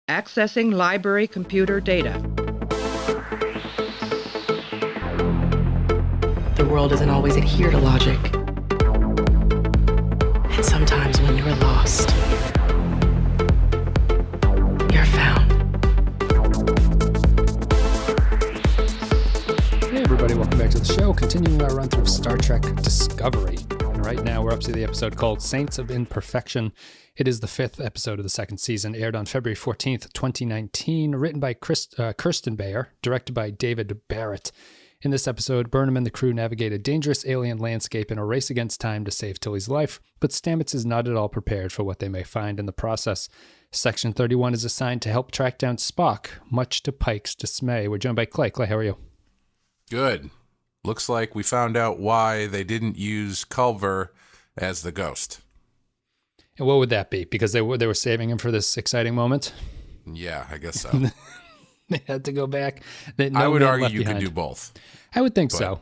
Accessing library computer data. The world doesn't always adhere to logic. And sometimes when you're lost, you're found. Hey everybody, welcome back to the show. Continuing our run through Star Trek Discovery. And right now we're up to the episode called Saints of Imperfection. It is the 5th episode of the second season, aired on February 14th, 2019, written by Kirsten Beyer, directed by David Barrett. In this episode, Burnham and the crew navigate a dangerous alien landscape in a race against time to save Tilly's life, but Stamets is not at all prepared for what they may find in the process. Section 31 is assigned to help track down Spock, much to Pike's dismay. We're joined by Clay. Clay, how are you? Good. Looks like we found out why they didn't use Culver as the ghost. And what would that be? Because they were saving him for this exciting moment? Yeah, I guess so. They had to go back. I would argue you could do both. I would think so.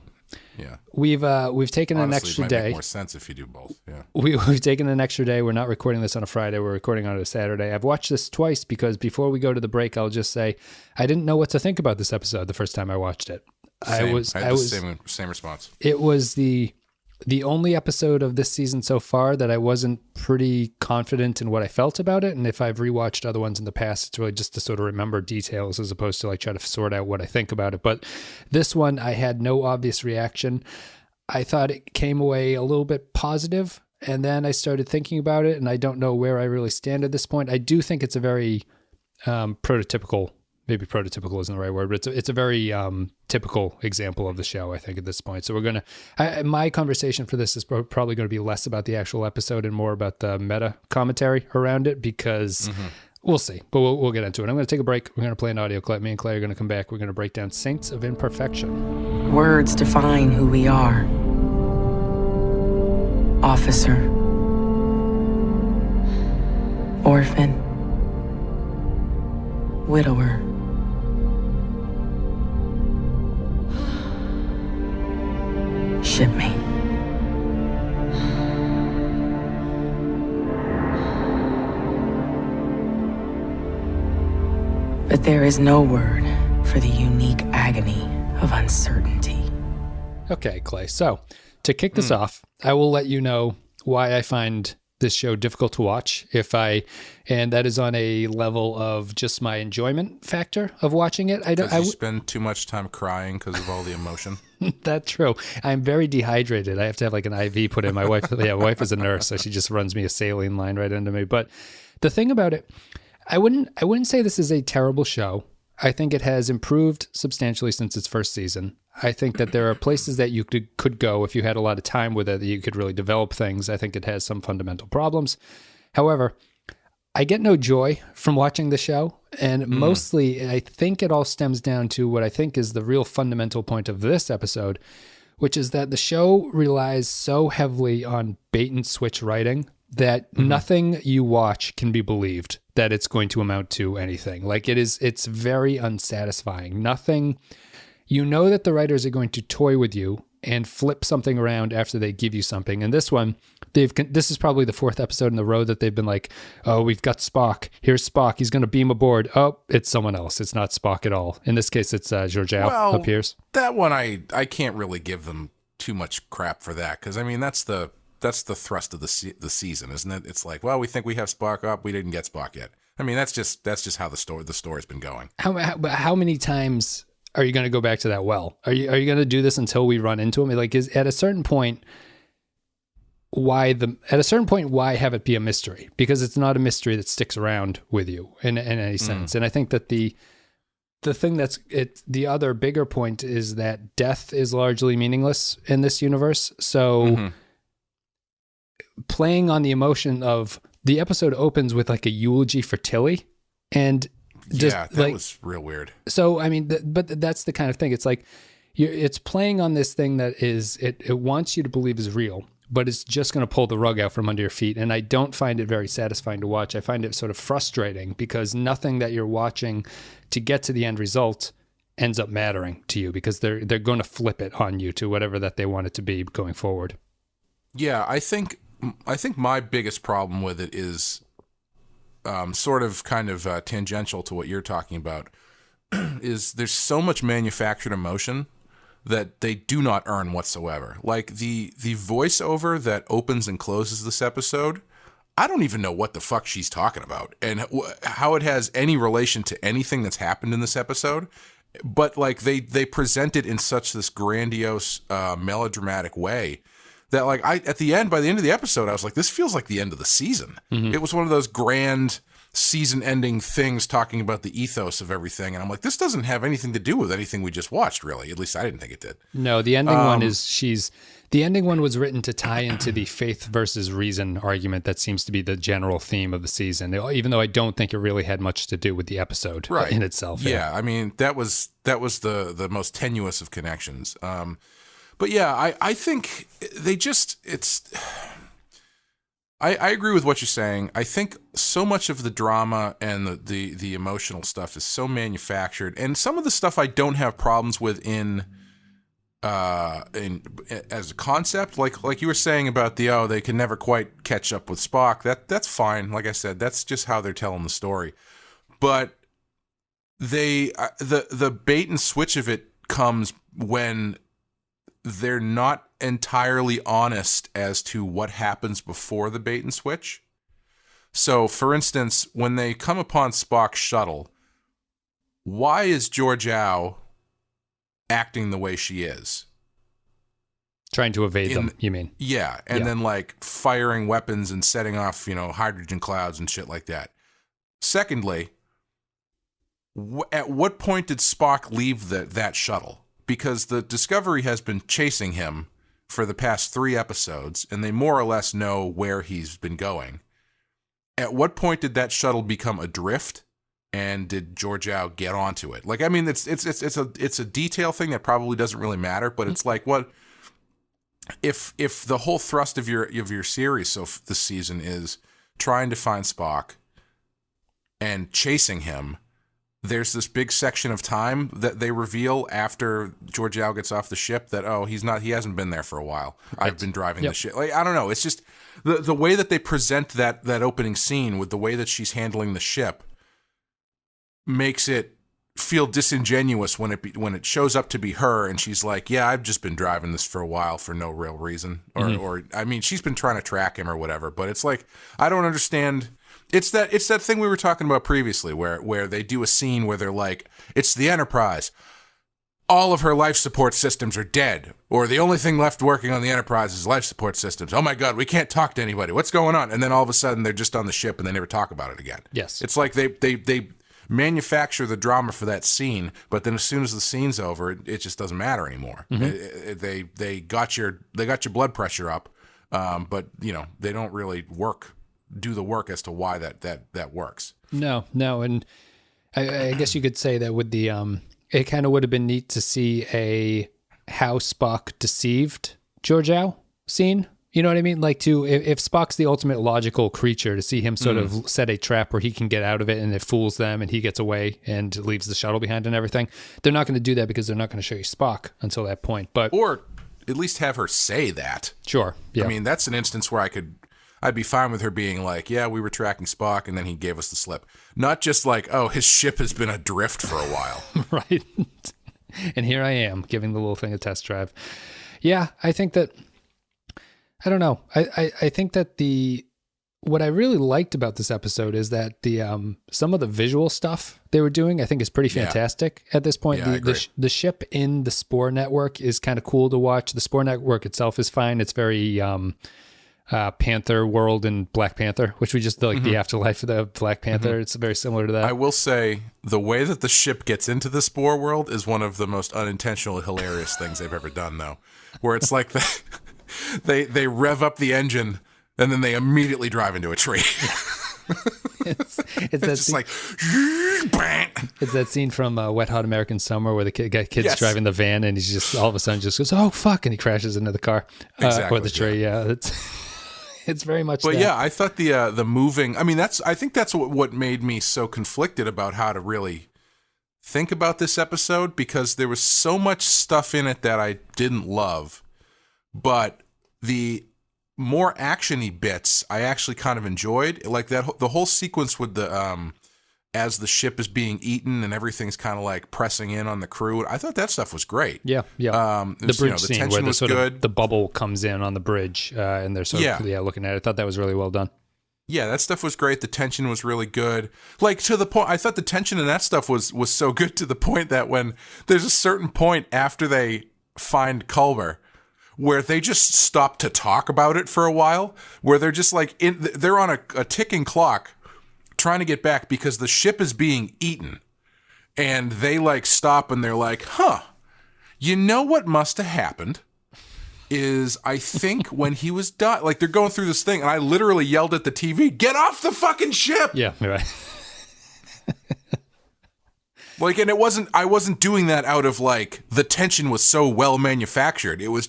Yeah. We've taken an extra it might day. Make more sense if you do both. Yeah. We've taken an extra day. We're not recording this on a Friday. We're recording on a Saturday. I've watched this twice because before we go to the break, I'll just say I didn't know what to think about this episode the first time I watched it. I had the same response. It was the only episode of this season so far that I wasn't pretty confident in what I felt about it. And if I've rewatched other ones in the past, it's really just to sort of remember details as opposed to like try to sort out what I think about it. But this one, I had no obvious reaction. I thought it came away a little bit positive, and then I started thinking about it, and I don't know where I really stand at this point. I do think it's a very prototypical. Maybe prototypical isn't the right word, but it's a very typical example of the show, I think, at this point. So we're going to... my conversation for this is probably going to be less about the actual episode and more about the meta commentary around it, because we'll see. But we'll get into it. I'm going to take a break. We're going to play an audio clip. Me and Clay are going to come back. We're going to break down Saints of Imperfection. Words define who we are. Officer. Orphan. Widower. Shipmate. But there is no word for the unique agony of uncertainty. Okay, Clay. So to kick this off, I will let you know why I find this show difficult to watch, and that is on a level of just my enjoyment factor of watching it. I spend too much time crying because of all the emotion. That's true. I'm very dehydrated. I have to have like an IV put in. My wife is a nurse, so she just runs me a saline line right into me. But the thing about it, I wouldn't say this is a terrible show. I think it has improved substantially since its first season. I think that there are places that you could go if you had a lot of time with it, that you could really develop things. I think it has some fundamental problems. However, I get no joy from watching the show. And mostly, I think it all stems down to what I think is the real fundamental point of this episode, which is that the show relies so heavily on bait and switch writing that nothing you watch can be believed that it's going to amount to anything. Like it's very unsatisfying. Nothing... You know that the writers are going to toy with you and flip something around after they give you something. And this one, this is probably the 4th episode in a row that they've been like, oh, we've got Spock. Here's Spock. He's going to beam aboard. Oh, it's someone else. It's not Spock at all. In this case, it's Georgiou appears. That one, I can't really give them too much crap for that, because I mean that's the thrust of the season, isn't it? It's like, well, we think we have Spock up. We didn't get Spock yet. I mean, that's just how the story's been going. How many times are you going to go back to that well? Are you going to do this until we run into him? Like, at a certain point, why have it be a mystery? Because it's not a mystery that sticks around with you in any sense. And I think that the thing the other bigger point is that death is largely meaningless in this universe. So playing on the emotion of the episode opens with like a eulogy for Tilly, and that was real weird. So, I mean, but that's the kind of thing. It's like, it's playing on this thing that is, it wants you to believe is real, but it's just going to pull the rug out from under your feet. And I don't find it very satisfying to watch. I find it sort of frustrating because nothing that you're watching to get to the end result ends up mattering to you, because they're going to flip it on you to whatever that they want it to be going forward. Yeah, I think my biggest problem with it is sort of kind of tangential to what you're talking about, is there's so much manufactured emotion that they do not earn whatsoever. Like the voiceover that opens and closes this episode, I don't even know what the fuck she's talking about and how it has any relation to anything that's happened in this episode. But like they present it in such this grandiose, melodramatic way that like by the end of the episode, I was like, this feels like the end of the season. Mm-hmm. It was one of those grand season-ending things talking about the ethos of everything, and I'm like, this doesn't have anything to do with anything we just watched, really. At least I didn't think it did. No, the ending one the ending one was written to tie into the faith versus reason argument that seems to be the general theme of the season, even though I don't think it really had much to do with the episode in itself. Yeah, I mean, that was the most tenuous of connections. But yeah, I think they just, I agree with what you're saying. I think so much of the drama and the emotional stuff is so manufactured, and some of the stuff I don't have problems with in as a concept, like you were saying about they can never quite catch up with Spock. That's fine. Like I said, that's just how they're telling the story. But the bait and switch of it comes when they're not entirely honest as to what happens before the bait and switch. So, for instance, when they come upon Spock's shuttle, why is Georgiou acting the way she is? Trying to evade them, you mean? Yeah, and then like firing weapons and setting off, hydrogen clouds and shit like that. Secondly, at what point did Spock leave that shuttle? Because the Discovery has been chasing him for the past 3 episodes, and they more or less know where he's been going. At what point did that shuttle become adrift, and did Georgiou get onto it? Like, I mean, it's a detail thing that probably doesn't really matter, but it's like, what if the whole thrust of your series this season is trying to find Spock and chasing him? There's this big section of time that they reveal after Georgiou gets off the ship that, he hasn't been there for a while. Right. I've been driving the ship. Like, I don't know. It's just the way that they present that opening scene with the way that she's handling the ship makes it feel disingenuous when it shows up to be her and she's like, yeah, I've just been driving this for a while for no real reason. Or I mean, she's been trying to track him or whatever, but it's like, I don't understand. It's that thing we were talking about previously where they do a scene where they're like, it's the Enterprise. All of her life support systems are dead, or the only thing left working on the Enterprise is life support systems. Oh my God, we can't talk to anybody. What's going on? And then all of a sudden they're just on the ship and they never talk about it again. Yes. It's like they manufacture the drama for that scene, but then as soon as the scene's over, it just doesn't matter anymore. Mm-hmm. They got your blood pressure up, but they don't really do the work as to why that works. No, and I guess you could say that with the it kind of would have been neat to see a how Spock deceived Georgiou scene. You know what I mean? Like if Spock's the ultimate logical creature, to see him sort of set a trap where he can get out of it and it fools them and he gets away and leaves the shuttle behind and everything. They're not going to do that because they're not going to show you Spock until that point. Or at least have her say that. Sure. Yeah. I mean, that's an instance where I'd be fine with her being like, yeah, we were tracking Spock and then he gave us the slip. Not just like, oh, his ship has been adrift for a while. Right. And here I am giving the little thing a test drive. Yeah, I think that, I don't know. I think that what I really liked about this episode is that some of the visual stuff they were doing, I think, is pretty fantastic at this point. Yeah, the ship in the Spore Network is kind of cool to watch. The Spore Network itself is fine. It's very Panther world and Black Panther, which we just the afterlife of the Black Panther. It's very similar to that. I will say the way that the ship gets into the Spore world is one of the most unintentional, hilarious things they've ever done, though, where it's like they rev up the engine and then they immediately drive into a tree. It's that just scene, like it's that scene from Wet Hot American Summer where the kid's driving the van and he's just all of a sudden just goes, oh fuck, and he crashes into the car or the tree. Yeah, it's very much. But that. Yeah, I thought the moving. I mean, I think that's what made me so conflicted about how to really think about this episode, because there was so much stuff in it that I didn't love, but the more actiony bits I actually kind of enjoyed. Like the whole sequence with the as the ship is being eaten and everything's kind of like pressing in on the crew. I thought that stuff was great. Yeah. The bridge the scene tension where was sort good. of the bubble comes in on the bridge and they're sort of looking at it. I thought that was really well done. Yeah, that stuff was great. The tension was really good. Like, to the point, I thought the tension in that stuff was so good to the point that when there's a certain point after they find Culber where they just stop to talk about it for a while, where they're just like, they're on a ticking clock trying to get back because the ship is being eaten. And they like stop and they're like, you know what must have happened? Is I think when he was done, like they're going through this thing, and I literally yelled at the TV, "Get off the fucking ship!" Yeah, right. Like, and I wasn't doing that out of like the tension was so well manufactured. It was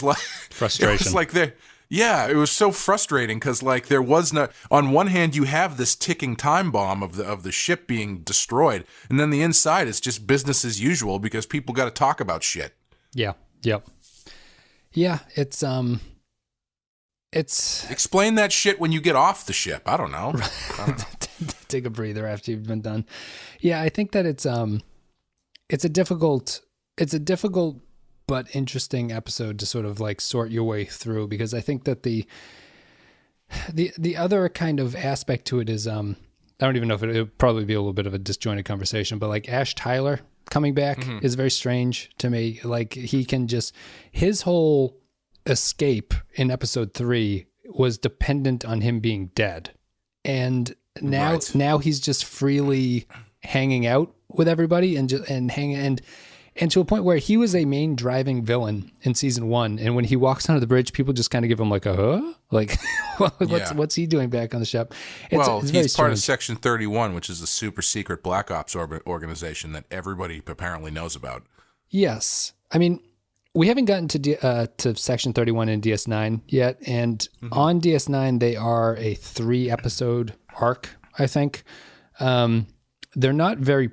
like frustration. It was like it was so frustrating because like there was no. On one hand, you have this ticking time bomb of the ship being destroyed, and then the inside is just business as usual because people got to talk about shit. Yeah. Yep. Yeah, it's explain that shit when you get off the ship. I don't know. Take a breather after you've been done. Yeah, I think that it's a difficult but interesting episode to sort of like sort your way through, because I think that the other kind of aspect to it is I don't even know if it'll probably be a little bit of a disjointed conversation, but like Ash Tyler coming back is very strange to me. Like he can just, his whole escape in episode 3 was dependent on him being dead. And now he's just freely hanging out with everybody and to a point where he was a main driving villain in season 1. And when he walks onto the bridge, people just kind of give him like like what's he doing back on the ship? It's he's part of Section 31, which is a super secret Black Ops organization that everybody apparently knows about. Yes. I mean, we haven't gotten to Section 31 in DS9 yet. And on DS9, they are a 3-episode arc, I think. They're not very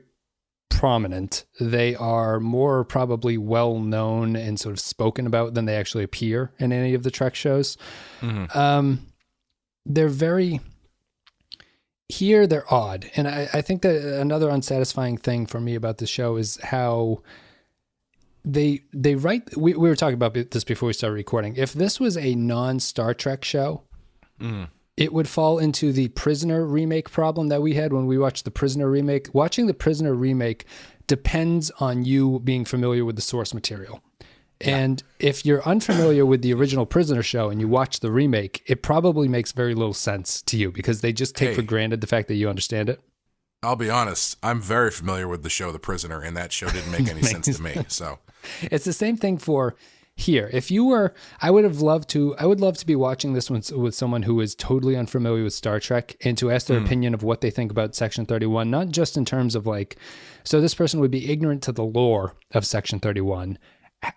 prominent. They are more probably well known and sort of spoken about than they actually appear in any of the Trek shows. They're very they're odd, and I think that another unsatisfying thing for me about the show is how they write. We were talking about this before we started recording. If this was a non-Star Trek show, it would fall into the Prisoner remake problem that we had when we watched the Prisoner remake. Watching the Prisoner remake depends on you being familiar with the source material. Yeah. And if you're unfamiliar with the original Prisoner show and you watch the remake, it probably makes very little sense to you because they just take for granted the fact that you understand it. I'll be honest, I'm very familiar with the show The Prisoner, and that show didn't make any sense to me. So it's the same thing for here. If you were, I would love to be watching this one with someone who is totally unfamiliar with Star Trek and to ask their opinion of what they think about Section 31, not just in terms of like, so this person would be ignorant to the lore of Section 31.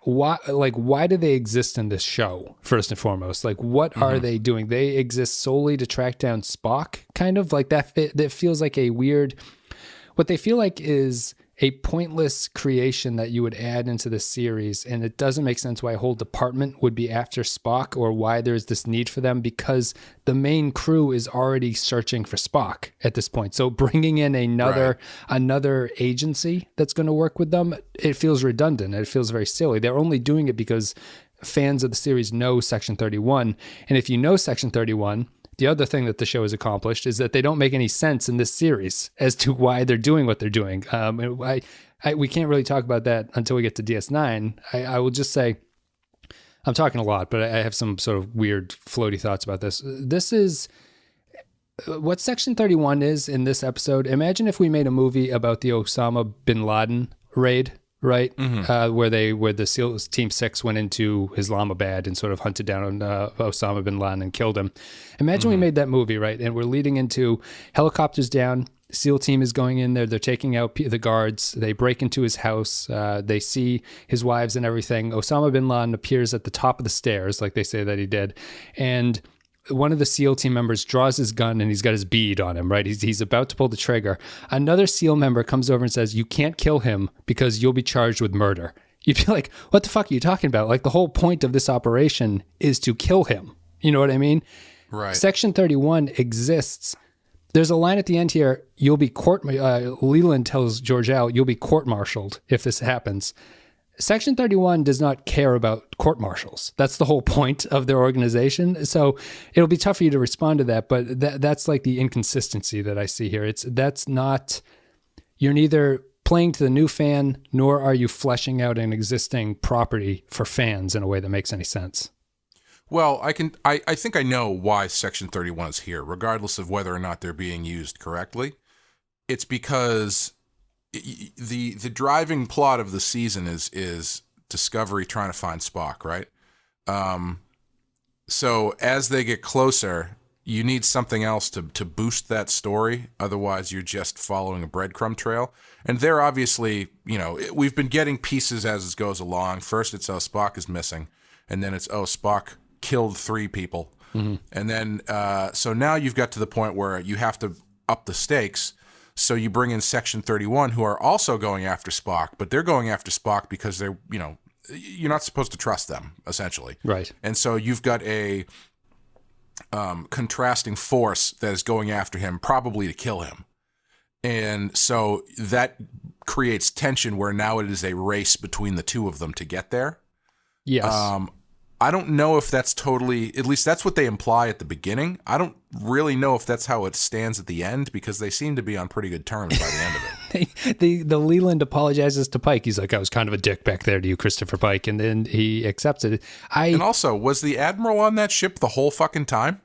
Why do they exist in this show, first and foremost? Like, what are they doing? They exist solely to track down Spock, kind of like that. That feels like a weird, what they feel like is a pointless creation that you would add into the series, and it doesn't make sense why a whole department would be after Spock or why there's this need for them, because the main crew is already searching for Spock at this point. So bringing in another agency that's going to work with them, it feels redundant. It feels very silly. They're only doing it because fans of the series know Section 31, and if you know Section 31, the other thing that the show has accomplished is that they don't make any sense in this series as to why they're doing what they're doing. We can't really talk about that until we get to DS9. I will just say, I'm talking a lot, but I have some sort of weird floaty thoughts about this. This is what Section 31 is in this episode. Imagine if we made a movie about the Osama bin Laden raid, right? Where the SEALs Team 6 went into Islamabad and sort of hunted down Osama bin Laden and killed him. Imagine we made that movie, right? And we're leading into helicopters down. SEAL team is going in there. They're taking out the guards. They break into his house. They see his wives and everything. Osama bin Laden appears at the top of the stairs, like they say that he did. And one of the SEAL team members draws his gun and he's got his bead on him, right? He's about to pull the trigger. Another SEAL member comes over and says, "You can't kill him because you'll be charged with murder." You'd be like, what the fuck are you talking about? Like, the whole point of this operation is to kill him. You know what I mean? Right. Section 31 exists. There's a line at the end here. You'll be Leland tells Georgelle, you'll be court-martialed if this happens. Section 31 does not care about court-martials. That's the whole point of their organization. So it'll be tough for you to respond to that, but that's like the inconsistency that I see here. You're neither playing to the new fan, nor are you fleshing out an existing property for fans in a way that makes any sense. Well, I think I know why Section 31 is here, regardless of whether or not they're being used correctly. It's because the driving plot of the season is Discovery trying to find Spock, right? So as they get closer, you need something else to boost that story. Otherwise, you're just following a breadcrumb trail. And they're obviously, we've been getting pieces as it goes along. First, it's, Spock is missing. And then it's, Spock killed 3 people. Mm-hmm. And then, so now you've got to the point where you have to up the stakes. So you bring in Section 31, who are also going after Spock, but they're going after Spock because they're, you're not supposed to trust them, essentially. Right. And so you've got a contrasting force that is going after him, probably to kill him. And so that creates tension where now it is a race between the two of them to get there. Yes. I don't know if that's totally, at least that's what they imply at the beginning. I don't really know if that's how it stands at the end, because they seem to be on pretty good terms by the end of it. The Leland apologizes to Pike. He's like, I was kind of a dick back there to you, Christopher Pike. And then he accepts it. And also, was the Admiral on that ship the whole fucking time?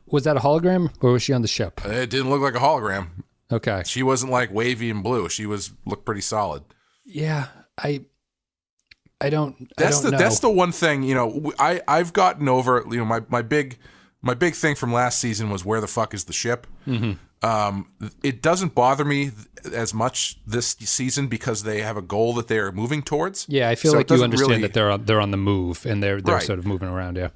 Was that a hologram or was she on the ship? It didn't look like a hologram. Okay. She wasn't like wavy and blue. She looked pretty solid. Yeah. I don't know. That's the one thing, I've gotten over, my big thing from last season was where the fuck is the ship? Mm-hmm. It doesn't bother me as much this season because they have a goal that they are moving towards. Yeah, I feel like you understand that they're on the move and they're right. sort of moving around, yeah.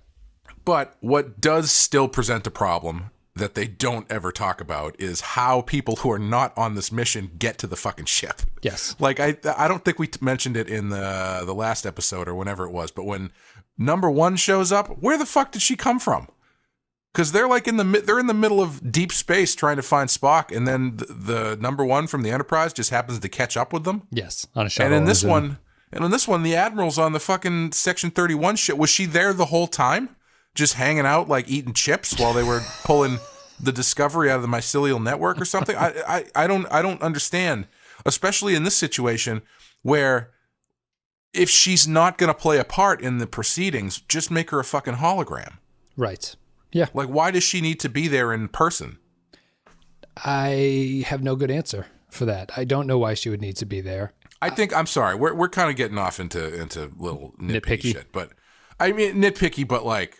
But what does still present a problem that they don't ever talk about is how people who are not on this mission get to the fucking ship. Yes. Like, I don't think we mentioned it in the last episode or whenever it was, but when number 1 shows up, where the fuck did she come from? Because they're like they're in the middle of deep space trying to find Spock, and then the number 1 from the Enterprise just happens to catch up with them. Yes, on a shuttle. And in this one, the Admiral's on the fucking Section 31 ship. Was she there the whole time? Just hanging out, like eating chips while they were pulling the Discovery out of the mycelial network or something? I don't understand, especially in this situation where if she's not going to play a part in the proceedings, just make her a fucking hologram. Right. Yeah. Like, why does she need to be there in person? I have no good answer for that. I don't know why she would need to be there. I'm sorry. We're kind of getting off into little nitpicky shit, but I mean nitpicky, but like,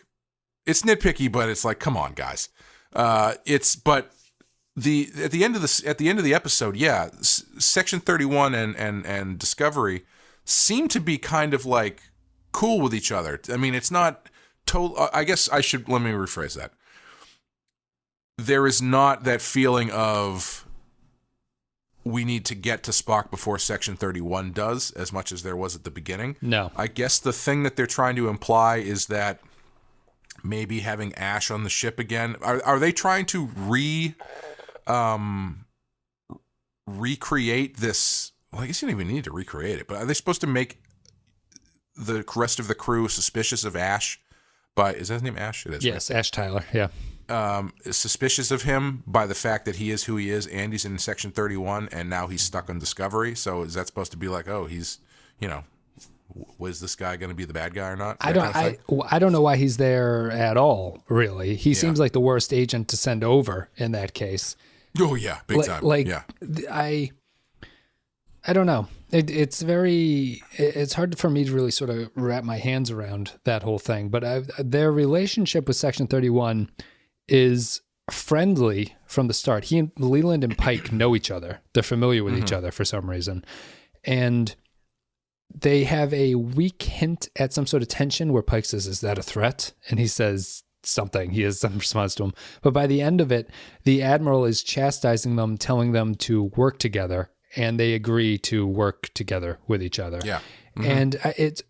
it's nitpicky, but it's like, come on, guys. At the end of the episode, yeah, Section 31 and Discovery seem to be kind of like cool with each other. I mean, it's not total. I guess let me rephrase that. There is not that feeling of we need to get to Spock before Section 31 does, as much as there was at the beginning. No. I guess the thing that they're trying to imply is that maybe having Ash on the ship again. Are they trying to recreate this? Well, I guess you don't even need to recreate it, but are they supposed to make the rest of the crew suspicious of Ash? Is that his name, Ash? It is. Yes, right? Ash Tyler, yeah. Suspicious of him by the fact that he is who he is, and he's in Section 31, and now he's stuck on Discovery. So is that supposed to be like, oh, he's, was this guy going to be the bad guy or not? I don't know why he's there at all, really. He seems like the worst agent to send over in that case. Oh, yeah, big time. I don't know. It's hard for me to really sort of wrap my hands around that whole thing. But their relationship with Section 31 is friendly from the start. Leland and Pike know each other. They're familiar with each other for some reason. And they have a weak hint at some sort of tension where Pike says, "Is that a threat?" And he says something. He has some response to him. But by the end of it, the Admiral is chastising them, telling them to work together. And they agree to work together with each other. Yeah. And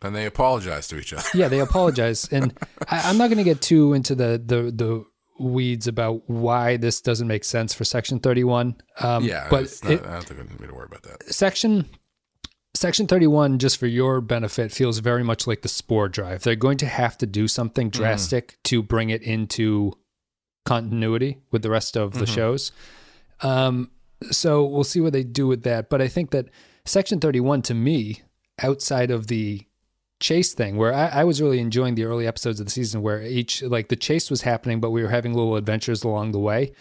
and they apologize to each other. Yeah, they apologize. And I'm not going to get too into the weeds about why this doesn't make sense for Section 31. But I don't think we need to worry about that. Section 31, just for your benefit, feels very much like the Spore drive. They're going to have to do something drastic to bring it into continuity with the rest of the shows. So we'll see what they do with that. But I think that Section 31, to me, outside of the chase thing, where I was really enjoying the early episodes of the season where the chase was happening, but we were having little adventures along the way.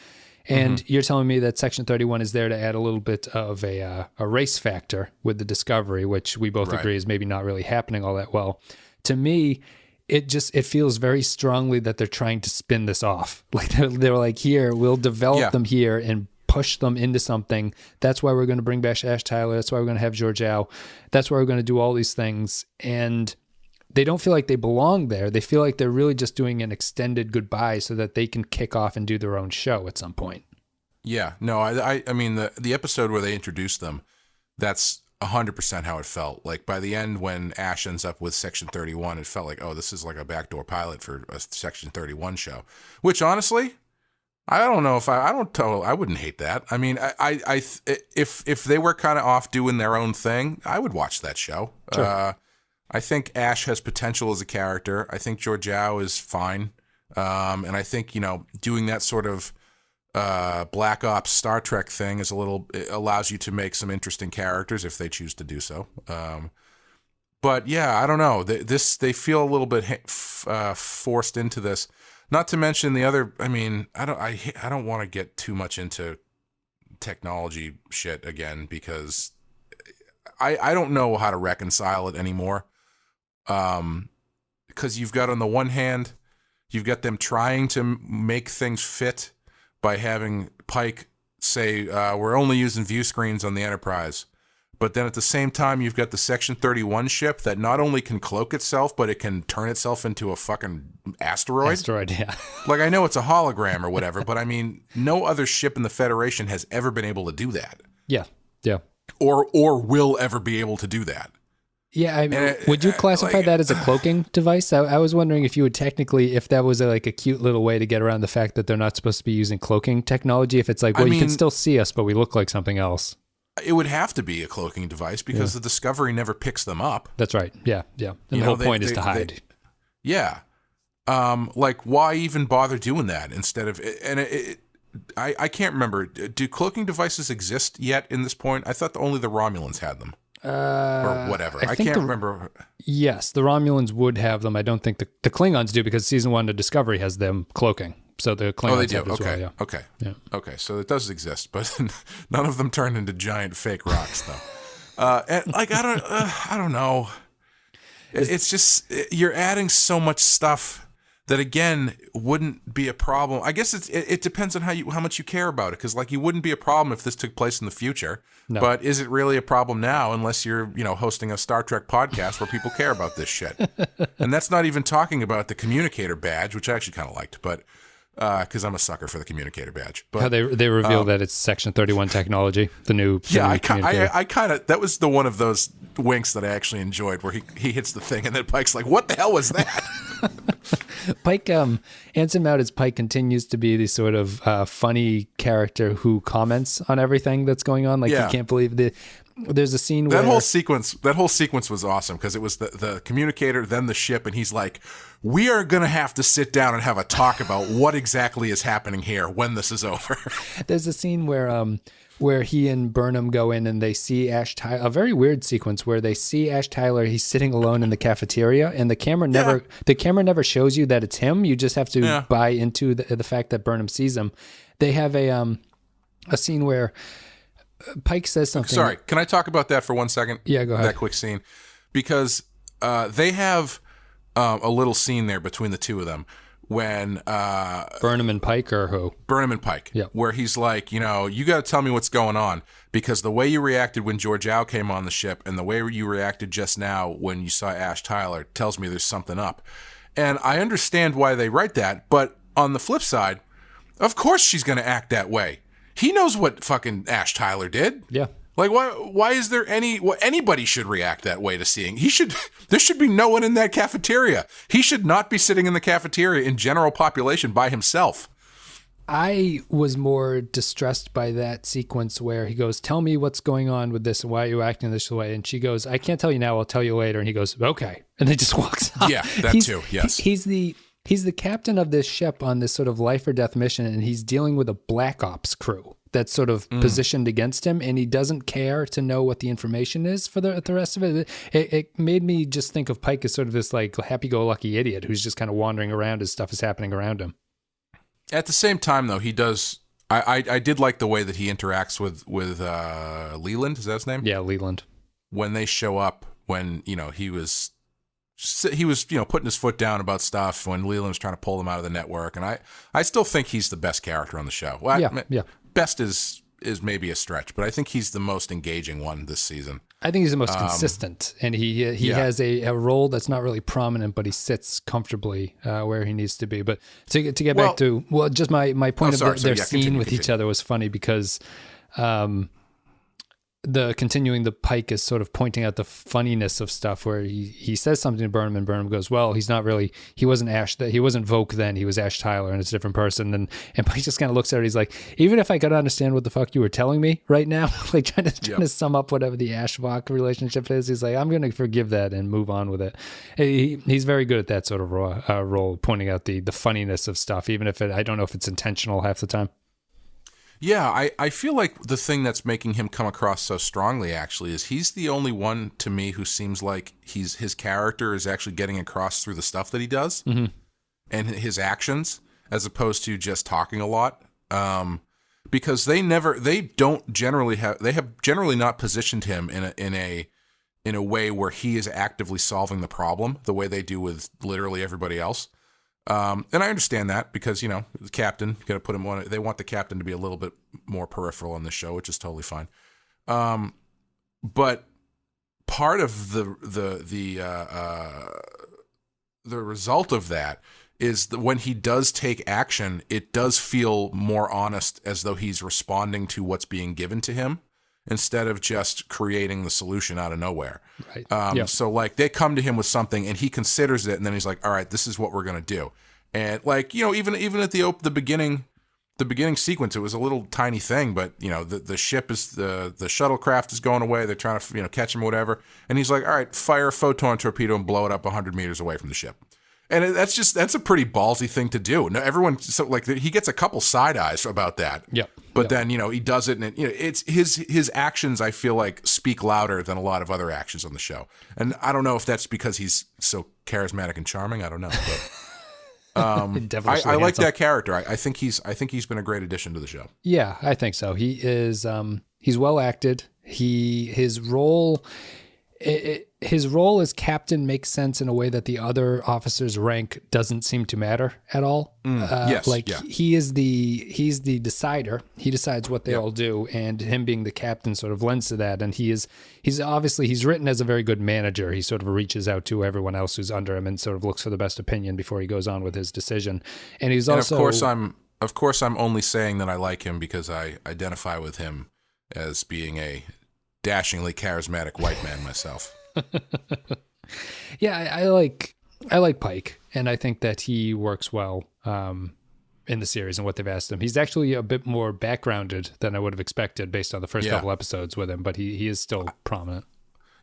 And you're telling me that Section 31 is there to add a little bit of a race factor with the discovery, which we both agree is maybe not really happening all that well. To me, it feels very strongly that they're trying to spin this off. Like they're like, here, we'll develop them here and push them into something. That's why we're going to bring back Ash Tyler. That's why we're going to have Georgiou. That's why we're going to do all these things. And they don't feel like they belong there. They feel like they're really just doing an extended goodbye so that they can kick off and do their own show at some point. Yeah, no, I mean, the episode where they introduced them, that's 100% how it felt. Like by the end, when Ash ends up with Section 31, it felt like, oh, this is like a backdoor pilot for a Section 31 show, which honestly, I don't know if I wouldn't hate that. I mean, if they were kind of off doing their own thing, I would watch that show. Sure. I think Ash has potential as a character. I think Georgiou is fine. And I think, doing that sort of Black Ops Star Trek thing it allows you to make some interesting characters if they choose to do so. But yeah, I don't know. They feel a little bit forced into this. Not to mention the other. I mean, I don't want to get too much into technology shit again because I don't know how to reconcile it anymore. Because you've got on the one hand, you've got them trying to make things fit by having Pike say, we're only using view screens on the Enterprise. But then at the same time, you've got the Section 31 ship that not only can cloak itself, but it can turn itself into a fucking asteroid. Yeah. Like, I know it's a hologram or whatever, but I mean, no other ship in the Federation has ever been able to do that. Yeah. Or will ever be able to do that. Yeah, would you classify that as a cloaking device? I was wondering if you would technically, if that was a cute little way to get around the fact that they're not supposed to be using cloaking technology. If it's like, well, you can still see us, but we look like something else. It would have to be a cloaking device because the Discovery never picks them up. That's right. Yeah. And the whole point is to hide. Why even bother doing that instead of? And I can't remember. Do cloaking devices exist yet in this point? I thought only the Romulans had them. Or whatever. I can't remember. Yes, the Romulans would have them. I don't think the Klingons do because season 1 of Discovery has them cloaking. So the Klingons they do. Have it as okay. Well, yeah. Okay. Yeah. Okay. So it does exist, but none of them turn into giant fake rocks, though. I don't know. It's just you're adding so much stuff that again wouldn't be a problem. I guess it depends on how much you care about it, because you wouldn't be a problem if this took place in the future. No. But is it really a problem now unless you're hosting a Star Trek podcast where people care about this shit? And that's not even talking about the communicator badge, which I actually kind of liked, but because I'm a sucker for the communicator badge. But how they reveal that it's Section 31 technology, the new I kind of that was one of those winks that I actually enjoyed, where he hits the thing and then Pike's like, "What the hell was that?" Pike ants him out as Pike continues to be the sort of funny character who comments on everything that's going on. He can't believe there's a scene where that whole sequence was awesome because it was the communicator, then the ship, and he's like, "We are gonna have to sit down and have a talk about what exactly is happening here when this is over." There's a scene where he and Burnham go in and they see Ash Tyler, a very weird sequence where they see Ash Tyler, he's sitting alone in the cafeteria, and the camera never shows you that it's him. You just have to buy into the fact that Burnham sees him. They have a scene where Pike says something. Sorry, can I talk about that for 1 second? Yeah, go ahead. That quick scene. Because they have a little scene there between the two of them when Burnham and Pike, or who? Burnham and Pike. Yeah. Where he's like, you got to tell me what's going on, because the way you reacted when Georgiou came on the ship and the way you reacted just now when you saw Ash Tyler tells me there's something up. And I understand why they write that, but on the flip side, of course she's going to act that way. He knows what fucking Ash Tyler did. Yeah. Like, why is there anybody should react that way to seeing? There should be no one in that cafeteria. He should not be sitting in the cafeteria in general population by himself. I was more distressed by that sequence where he goes, tell me what's going on with this and why are you acting this way? And she goes, I can't tell you now, I'll tell you later. And he goes, okay. And then just walks off. Yeah, that too, yes. He's the captain of this ship on this sort of life or death mission, and he's dealing with a black ops crew that's sort of positioned against him, and he doesn't care to know what the information is for the rest of it. It made me just think of Pike as sort of this like happy-go-lucky idiot who's just kind of wandering around as stuff is happening around him. At the same time, though, he does. I did like the way that he interacts with Leland. Is that his name? Yeah, Leland. When they show up, when he was putting his foot down about stuff when Leland was trying to pull them out of the network, and I still think he's the best character on the show. Well, yeah. Best is maybe a stretch, but I think he's the most engaging one this season. I think he's the most consistent, and he has a role that's not really prominent, but he sits comfortably where he needs to be. But to get back to just my point of their scene with each other was funny because the Pike is sort of pointing out the funniness of stuff where he says something to Burnham and Burnham goes, well, he wasn't Voke then, he was Ash Tyler and it's a different person. And Pike just kind of looks at her, he's like, even if I could understand what the fuck you were telling me right now, like trying to sum up whatever the Ash Voke relationship is, he's like, I'm going to forgive that and move on with it. He's very good at that sort of role, pointing out the funniness of stuff, even if I don't know if it's intentional half the time. Yeah, I feel like the thing that's making him come across so strongly, actually, is he's the only one to me who seems like his character is actually getting across through the stuff that he does and his actions, as opposed to just talking a lot. Because they have generally not positioned him in a way where he is actively solving the problem the way they do with literally everybody else. And I understand that because, the captain, got to put him on. They want the captain to be a little bit more peripheral on the show, which is totally fine. But part of the result of that is that when he does take action, it does feel more honest, as though he's responding to what's being given to him instead of just creating the solution out of nowhere. Right. So like they come to him with something and he considers it, and then he's like, all right, this is what we're going to do. And like, even at the beginning sequence, it was a little tiny thing, but the ship is the shuttlecraft is going away. They're trying to, catch him or whatever. And he's like, all right, fire a photon torpedo and blow it up 100 meters away from the ship. And that's a pretty ballsy thing to do. No, he gets a couple side eyes about that. Yep. But then, he does it, and it's his actions, I feel like, speak louder than a lot of other actions on the show. And I don't know if that's because he's so charismatic and charming. I don't know. But I like that character. I think he's been a great addition to the show. Yeah, I think so. He is he's well acted. His role as captain makes sense in a way that the other officers' rank doesn't seem to matter at all. He's the decider. He decides what they all do, and him being the captain sort of lends to that. And he's written as a very good manager. He sort of reaches out to everyone else who's under him and sort of looks for the best opinion before he goes on with his decision. And of course I'm only saying that I like him because I identify with him as being a dashingly charismatic white man myself. Yeah, I like Pike, and I think that he works well in the series and what they've asked him. He's actually a bit more backgrounded than I would have expected based on the first couple episodes with him, but he is still prominent.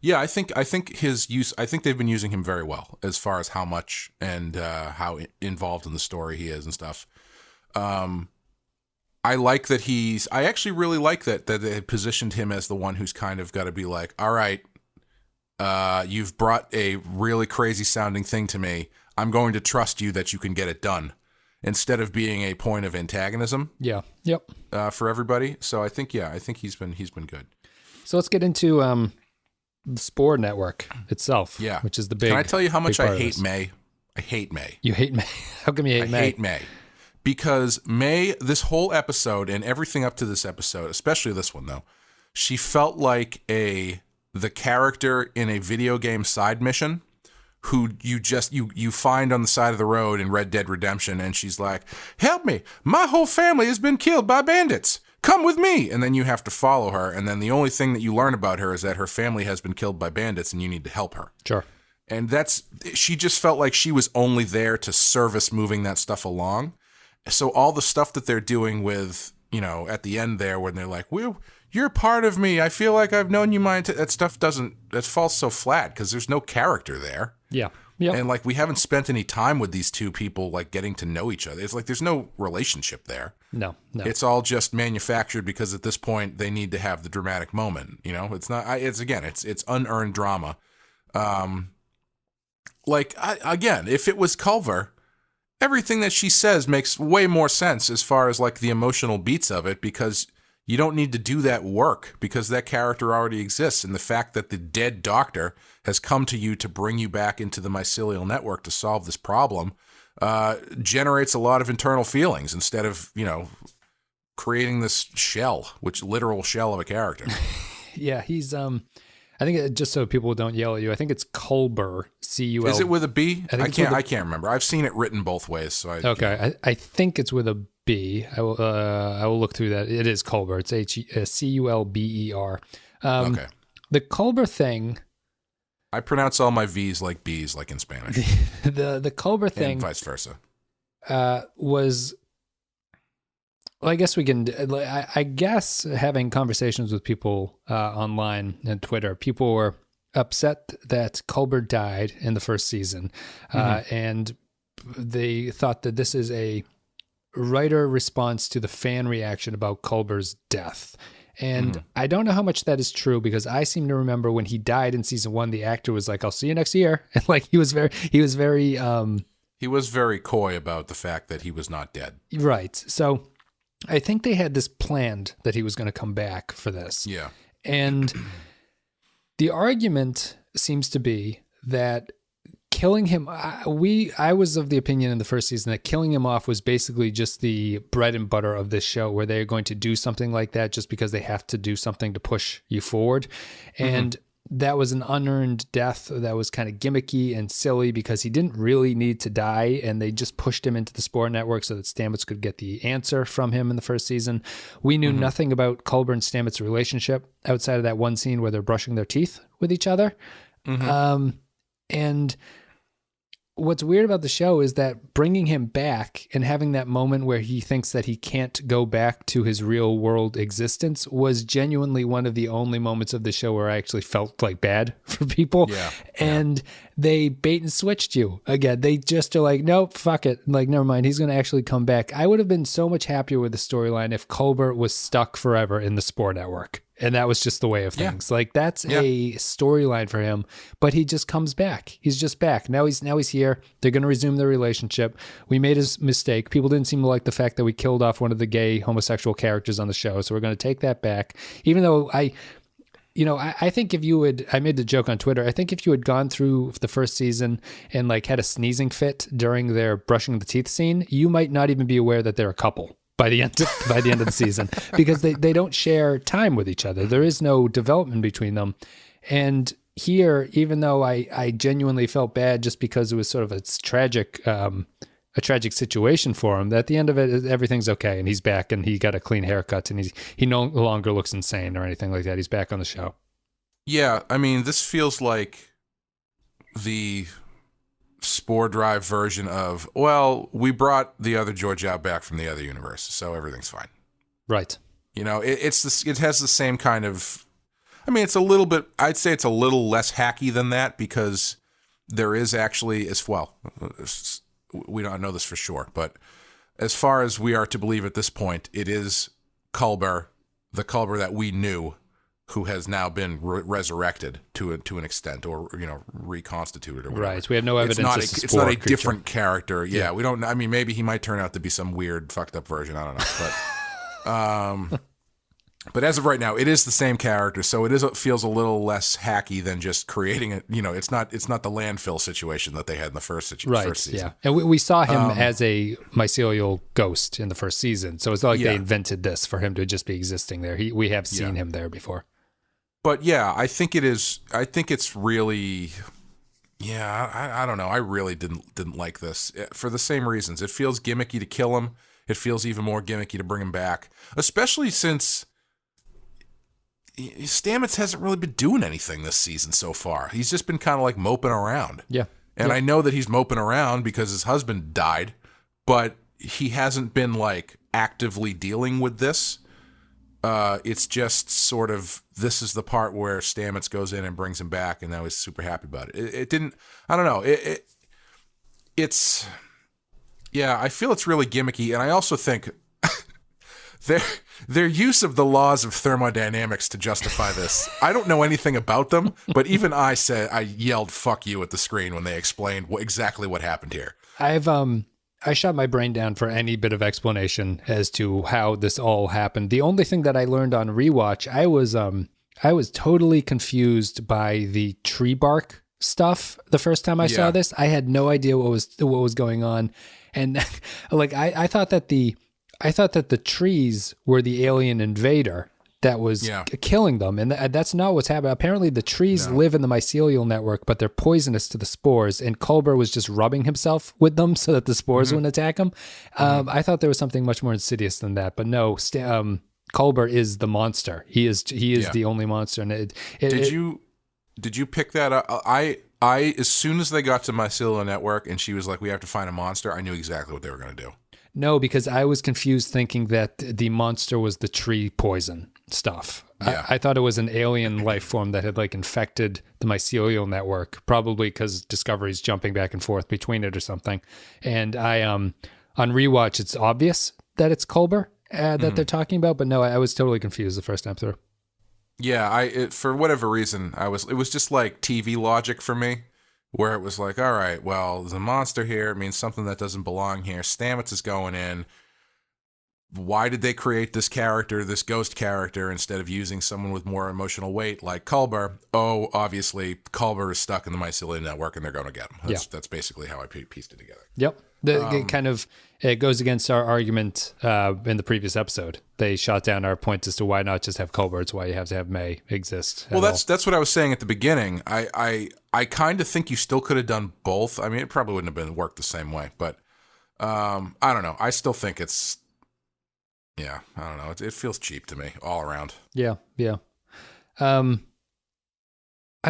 Yeah, I think his use. I think they've been using him very well as far as how much and how involved in the story he is and stuff. I like that I actually really like that they had positioned him as the one who's kind of got to be like, all right, you've brought a really crazy sounding thing to me. I'm going to trust you that you can get it done, instead of being a point of antagonism. Yeah. Yep. For everybody. So I think he's been good. So let's get into the Spore Network itself. Yeah. Which is the big. Can I tell you how much I hate May? I hate May. You hate May? How come you hate May? I hate May. Because May, this whole episode and everything up to this episode, especially this one though, she felt like the character in a video game side mission who you find on the side of the road in Red Dead Redemption, and she's like, help me, my whole family has been killed by bandits. come with me. And then you have to follow her. And then the only thing that you learn about her is that her family has been killed by bandits and you need to help her. Sure. And she just felt like she was only there to service moving that stuff along. So all the stuff that they're doing with, at the end there when they're like, you're part of me. I feel like I've known you that stuff that falls so flat because there's no character there. Yeah. Yep. And like we haven't spent any time with these two people like getting to know each other. It's like there's no relationship there. No. It's all just manufactured because at this point they need to have the dramatic moment. It's not. It's unearned drama. If it was Culver, everything that she says makes way more sense as far as like the emotional beats of it because you don't need to do that work because that character already exists. And the fact that the dead doctor has come to you to bring you back into the mycelial network to solve this problem generates a lot of internal feelings instead of, creating this literal shell of a character. Yeah, he's, I think just so people don't yell at you, I think it's Culber, C-U-L. Is it with a B? I can't remember. I've seen it written both ways. So I think it's with a B. I will look through that. It is Culber. It's C-U-L-B-E-R. Okay. The Culber thing. I pronounce all my V's like B's, like in Spanish. The Culber thing. And vice versa. Was. Well, I guess we can. I guess having conversations with people online and Twitter, people were upset that Culber died in the first season, and they thought that this is a writer response to the fan reaction about Culber's death. And I don't know how much that is true because I seem to remember when he died in season 1, the actor was like, "I'll see you next year," and like he was very. He was very coy about the fact that he was not dead. Right. So I think they had this planned that he was going to come back for this. Yeah. And the argument seems to be that killing him, I was of the opinion in the first season that killing him off was basically just the bread and butter of this show where they're going to do something like that just because they have to do something to push you forward. And that was an unearned death that was kind of gimmicky and silly because he didn't really need to die, and they just pushed him into the Spore Network so that Stamets could get the answer from him in the first season. We knew nothing about Culber and Stamets' relationship outside of that one scene where they're brushing their teeth with each other. And what's weird about the show is that bringing him back and having that moment where he thinks that he can't go back to his real world existence was genuinely one of the only moments of the show where I actually felt like bad for people. Yeah. And they bait and switched you again. They just are like, nope, fuck it. Like, never mind. He's going to actually come back. I would have been so much happier with the storyline if Culber was stuck forever in the Spore Network. And that was just the way of things. Like that's a storyline for him, but he just comes back. He's just back. Now he's here. They're going to resume their relationship. We made a mistake. People didn't seem to like the fact that we killed off one of the gay homosexual characters on the show. So we're going to take that back. Even though I think if you had, I made the joke on Twitter, I think if you had gone through the first season and like had a sneezing fit during their brushing the teeth scene, you might not even be aware that they're a couple by the end of the season because they don't share time with each other. There is no development between them. And here, even though I genuinely felt bad just because it was sort of a tragic situation for him, that at the end of it, everything's okay. And he's back and he got a clean haircut and he no longer looks insane or anything like that. He's back on the show. Yeah. I mean, this feels like the Spore Drive version of, well, we brought the other Georgia back from the other universe, so everything's fine. Right. It has the same kind of, I mean, it's a little bit, I'd say it's a little less hacky than that because there is actually, as well, we don't know this for sure, but as far as we are to believe at this point, it is Culber, the Culber that we knew, who has now been resurrected to an extent, or reconstituted, or whatever. Right. We have no evidence. It's not a different character. Yeah, we don't. I mean, maybe he might turn out to be some weird, fucked up version. I don't know, but as of right now, it is the same character. So it feels a little less hacky than just creating it. It's not the landfill situation that they had in the first season. Yeah, and we saw him as a mycelial ghost in the first season. So it's not like they invented this for him to just be existing there. We have seen him there before. But yeah, I think it is. I think it's really, I don't know. I really didn't like this for the same reasons. It feels gimmicky to kill him. it feels even more gimmicky to bring him back, especially since Stamets hasn't really been doing anything this season so far. He's just been kind of like moping around. Yeah. And I know that he's moping around because his husband died, but he hasn't been like actively dealing with this. It's just sort of, this is the part where Stamets goes in and brings him back, and now he's super happy about it. It didn't, I don't know. It's, yeah, I feel it's really gimmicky. And I also think their use of the laws of thermodynamics to justify this, I don't know anything about them, but even I yelled "fuck you" at the screen when they explained exactly what happened here. I shut my brain down for any bit of explanation as to how this all happened. The only thing that I learned on rewatch, I was totally confused by the tree bark stuff the first time I saw this. I had no idea what was going on, and like I thought that the trees were the alien invader that was killing them. And that's not what's happening. Apparently the trees live in the mycelial network, but they're poisonous to the spores. And Culber was just rubbing himself with them so that the spores wouldn't attack him. I thought there was something much more insidious than that, but no, Culber is the monster. He is the only monster. And did you pick that up? I as soon as they got to mycelial network and she was like, we have to find a monster, I knew exactly what they were going to do. No, because I was confused thinking that the monster was the tree poison stuff. Yeah. I thought it was an alien life form that had like infected the mycelial network, probably because Discovery's jumping back and forth between it or something. And I on rewatch, it's obvious that it's Culber that they're talking about, but no, I was totally confused the first time through. Yeah, for whatever reason, it was just like TV logic for me. Where it was like, all right, well, there's a monster here. It means something that doesn't belong here. Stamets is going in. Why did they create this character, this ghost character, instead of using someone with more emotional weight like Culber? Oh, obviously, Culber is stuck in the mycelial network, and they're going to get him. That's basically how I pieced it together. Yep. It goes against our argument in the previous episode. They shot down our point as to why not just have Culber. It's why you have to have May exist. Well, that's what I was saying at the beginning. I kind of think you still could have done both. I mean, it probably wouldn't have worked the same way, but I don't know. I still think it's, I don't know. It feels cheap to me all around. Yeah. I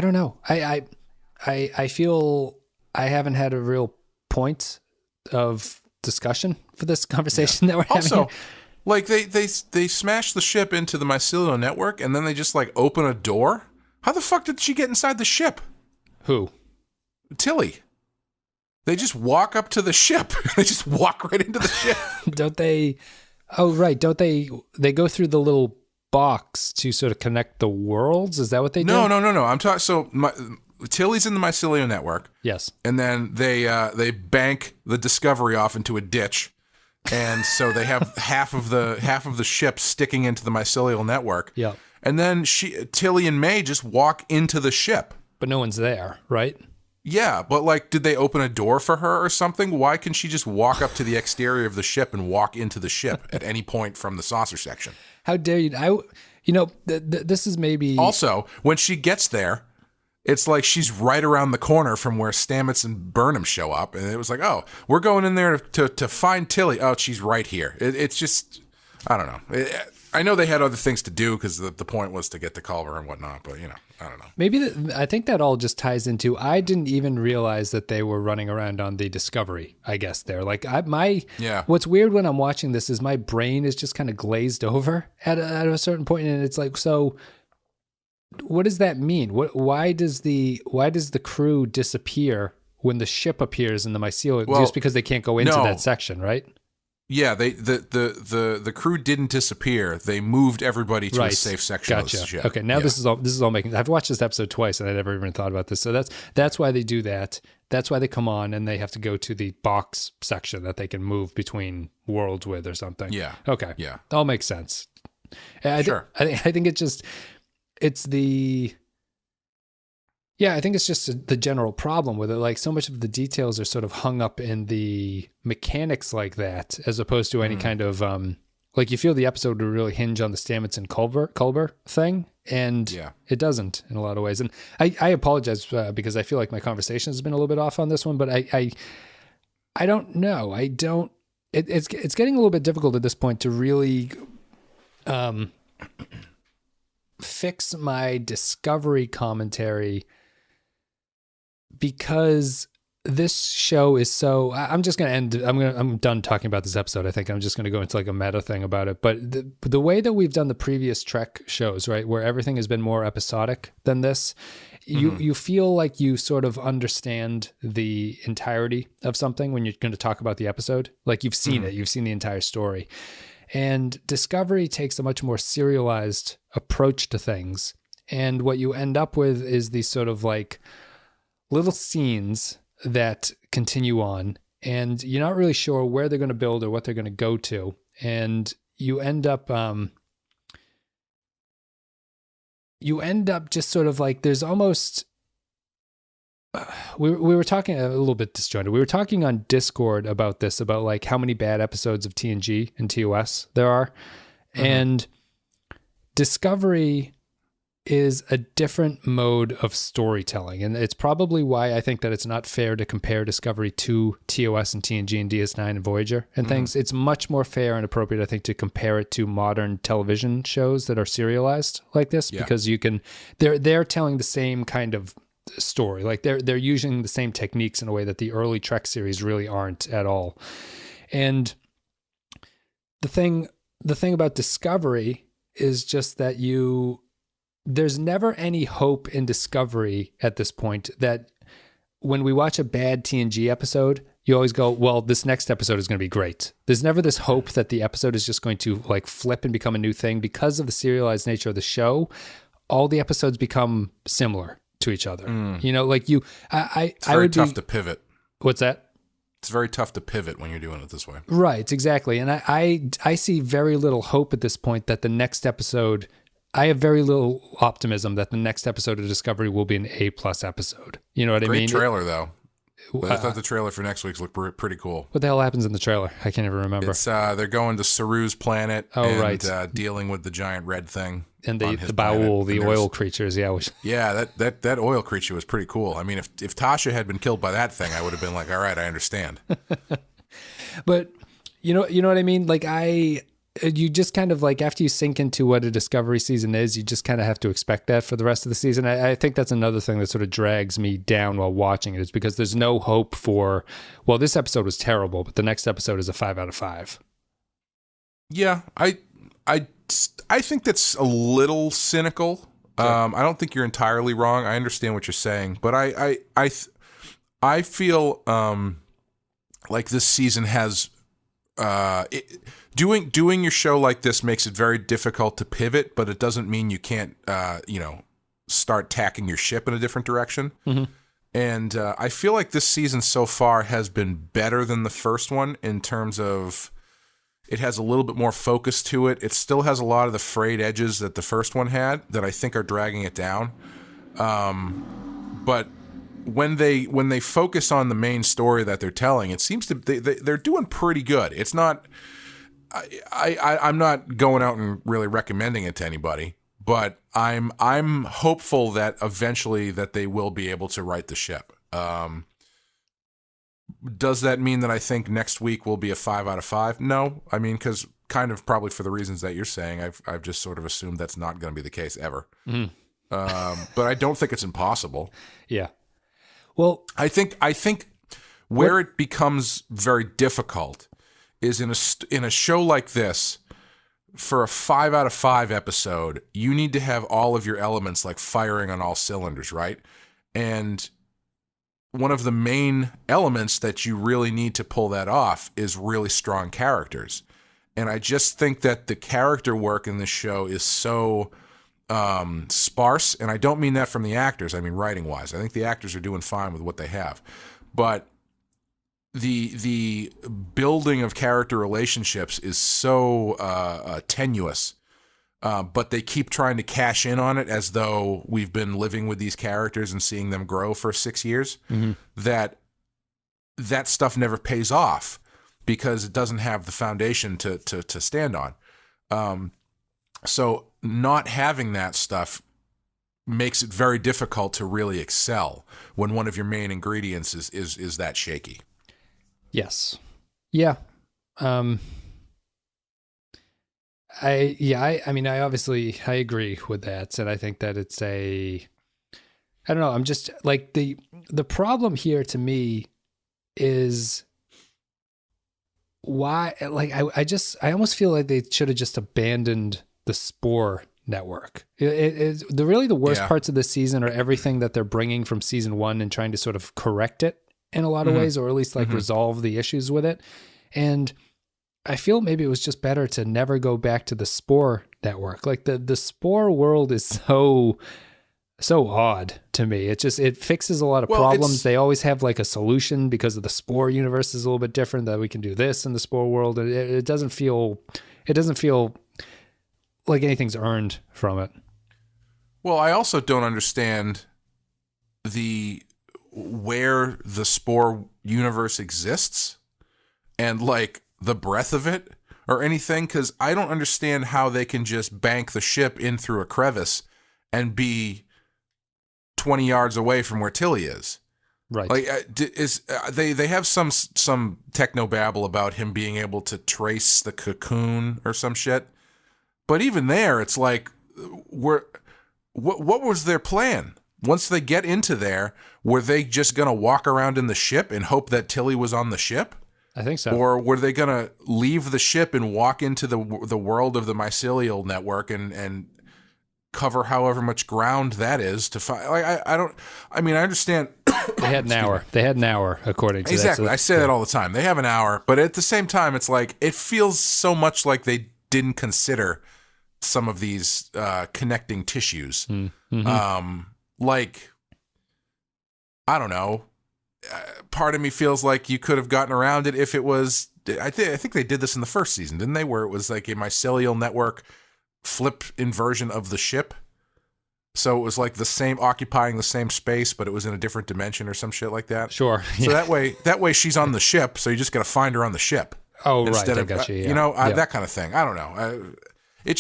don't know. I feel I haven't had a real point of discussion for this conversation that we're having. Also, like they smash the ship into the mycelial network and then they just like open a door. How the fuck did she get inside the ship? Who? Tilly. They just walk up to the ship. They just walk right into the ship. Don't they? Oh, right. Don't they go through the little box to sort of connect the worlds? Is that what they do? No. I'm talking. So Tilly's in the mycelial network. Yes. And then they bank the Discovery off into a ditch. And so they have half of the ship sticking into the mycelial network. Yeah. And then Tilly and May just walk into the ship. But no one's there, right? Yeah, but like, did they open a door for her or something? Why can she just walk up to the exterior of the ship and walk into the ship at any point from the saucer section? How dare you? This is maybe... Also, when she gets there, it's like she's right around the corner from where Stamets and Burnham show up. And it was like, oh, we're going in there to find Tilly. Oh, she's right here. It's just, I don't know. I know they had other things to do because the point was to get to Culber and whatnot, but, I don't know. Maybe I think that all just ties into, I didn't even realize that they were running around on the Discovery, I guess there. Like what's weird when I'm watching this is my brain is just kind of glazed over at a certain point, and it's like, so what does that mean? Why does the crew disappear when the ship appears in the mycelium? Well, just because they can't go into that section, right? Yeah, the crew didn't disappear. They moved everybody to a safe section of the ship. Okay, now this is all making. I've watched this episode twice and I never even thought about this. So that's why they do that. That's why they come on and they have to go to the box section that they can move between worlds with or something. Yeah. Okay. Yeah. All makes sense. Sure. I think it's the. Yeah, I think it's just the general problem with it. Like, so much of the details are sort of hung up in the mechanics like that, as opposed to any kind of, like, you feel the episode would really hinge on the Stamets and Culber thing, and it doesn't in a lot of ways. And I apologize because I feel like my conversation has been a little bit off on this one, but I don't know. it's getting a little bit difficult at this point to really fix my Discovery commentary, because this show is so. I'm just gonna end. I'm done talking about this episode. I think I'm just gonna go into like a meta thing about it. But the way that we've done the previous Trek shows, right, where everything has been more episodic than this, you feel like you sort of understand the entirety of something when you're going to talk about the episode. Like you've seen it, you've seen the entire story. And Discovery takes a much more serialized approach to things. And what you end up with is these sort of like little scenes that continue on, and you're not really sure where they're going to build or what they're going to go to. And you end up just sort of like, there's almost, we were talking a little bit disjointed. We were talking on Discord about this, about like how many bad episodes of TNG and TOS there are. And Discovery is a different mode of storytelling. And it's probably why I think that it's not fair to compare Discovery to TOS and TNG and DS9 and Voyager and things. It's much more fair and appropriate, I think, to compare it to modern television shows that are serialized like this, because you can, they're telling the same kind of story. Like they're using the same techniques in a way that the early Trek series really aren't at all. And the thing about Discovery is just that there's never any hope in Discovery at this point that when we watch a bad TNG episode, you always go, well, this next episode is going to be great. There's never this hope that the episode is just going to like flip and become a new thing. Because of the serialized nature of the show, all the episodes become similar to each other. You know, like it's very tough to pivot. What's that? It's very tough to pivot when you're doing it this way. Right, exactly. And I see very little hope at this point that the next episode, I have very little optimism that the next episode of Discovery will be an A+ episode. You know what I mean? Great trailer, though. I thought the trailer for next week's looked pretty cool. What the hell happens in the trailer? I can't even remember. It's they're going to Saru's planet dealing with the giant red thing. And the Baul, the oil creatures, Yeah, that oil creature was pretty cool. I mean, if Tasha had been killed by that thing, I would have been like, all right, I understand. But you know what I mean? Like you just kind of like, after you sink into what a Discovery season is, you just kind of have to expect that for the rest of the season. I think that's another thing that sort of drags me down while watching it, is because there's no hope for, well, this episode was terrible, but the next episode is a 5 out of 5. Yeah, I think that's a little cynical. Sure. I don't think you're entirely wrong. I understand what you're saying, but I feel like this season has doing your show like this makes it very difficult to pivot, but it doesn't mean you can't start tacking your ship in a different direction. And I feel like this season so far has been better than the first one in terms of, it has a little bit more focus to it. It still has a lot of the frayed edges that the first one had that I think are dragging it down. But when they focus on the main story that they're telling, it seems to they're doing pretty good. It's not. I'm not going out and really recommending it to anybody, but I'm hopeful that eventually that they will be able to right the ship. Does that mean that I think next week will be a 5 out of 5? No. I mean, because kind of probably for the reasons that you're saying, I've just sort of assumed that's not going to be the case ever. But I don't think it's impossible. Yeah. Well, I think where it becomes very difficult is in a show like this. For a 5 out of 5 episode, you need to have all of your elements like firing on all cylinders, right? And one of the main elements that you really need to pull that off is really strong characters. And I just think that the character work in this show is so sparse. And I don't mean that from the actors. I mean writing-wise. I think the actors are doing fine with what they have. But the building of character relationships is so tenuous. But they keep trying to cash in on it as though we've been living with these characters and seeing them grow for 6 years, that stuff never pays off because it doesn't have the foundation to stand on. So not having that stuff makes it very difficult to really excel when one of your main ingredients is that shaky. Yes. Yeah. I mean, I agree with that. And I think that it's I don't know. I'm just like the problem here to me is why, like, I almost feel like they should have just abandoned the Spore Network. The worst parts of the season are everything that they're bringing from season 1 and trying to sort of correct it in a lot of ways, or at least like resolve the issues with it. And I feel maybe it was just better to never go back to the Spore Network. Like the Spore world is so odd to me. It fixes a lot of problems. They always have like a solution because of the Spore universe is a little bit different, that we can do this in the Spore world. It doesn't feel like anything's earned from it. Well, I also don't understand where the Spore universe exists and like the breadth of it or anything, because I don't understand how they can just bank the ship in through a crevice and be 20 yards away from where Tilly is. Right. Like they have some technobabble about him being able to trace the cocoon or some shit. But even there, it's like, what was their plan? Once they get into there, were they just going to walk around in the ship and hope that Tilly was on the ship? I think so. Or were they going to leave the ship and walk into the world of the mycelial network and cover however much ground that is to find? Like, I mean, I understand. They had an hour. They had an hour, according to exactly. that. I say that all the time. They have an hour, but at the same time, it's like it feels so much like they didn't consider some of these connecting tissues. Like, I don't know. Part of me feels like you could have gotten around it if it was. I think they did this in the first season, didn't they? Where it was like a mycelial network flip inversion of the ship. So it was like the same, occupying the same space, but it was in a different dimension or some shit like that. Sure. So that way she's on the ship. So you just got to find her on the ship. Oh, instead right. Of, I got you. Yeah. That kind of thing. I don't know. It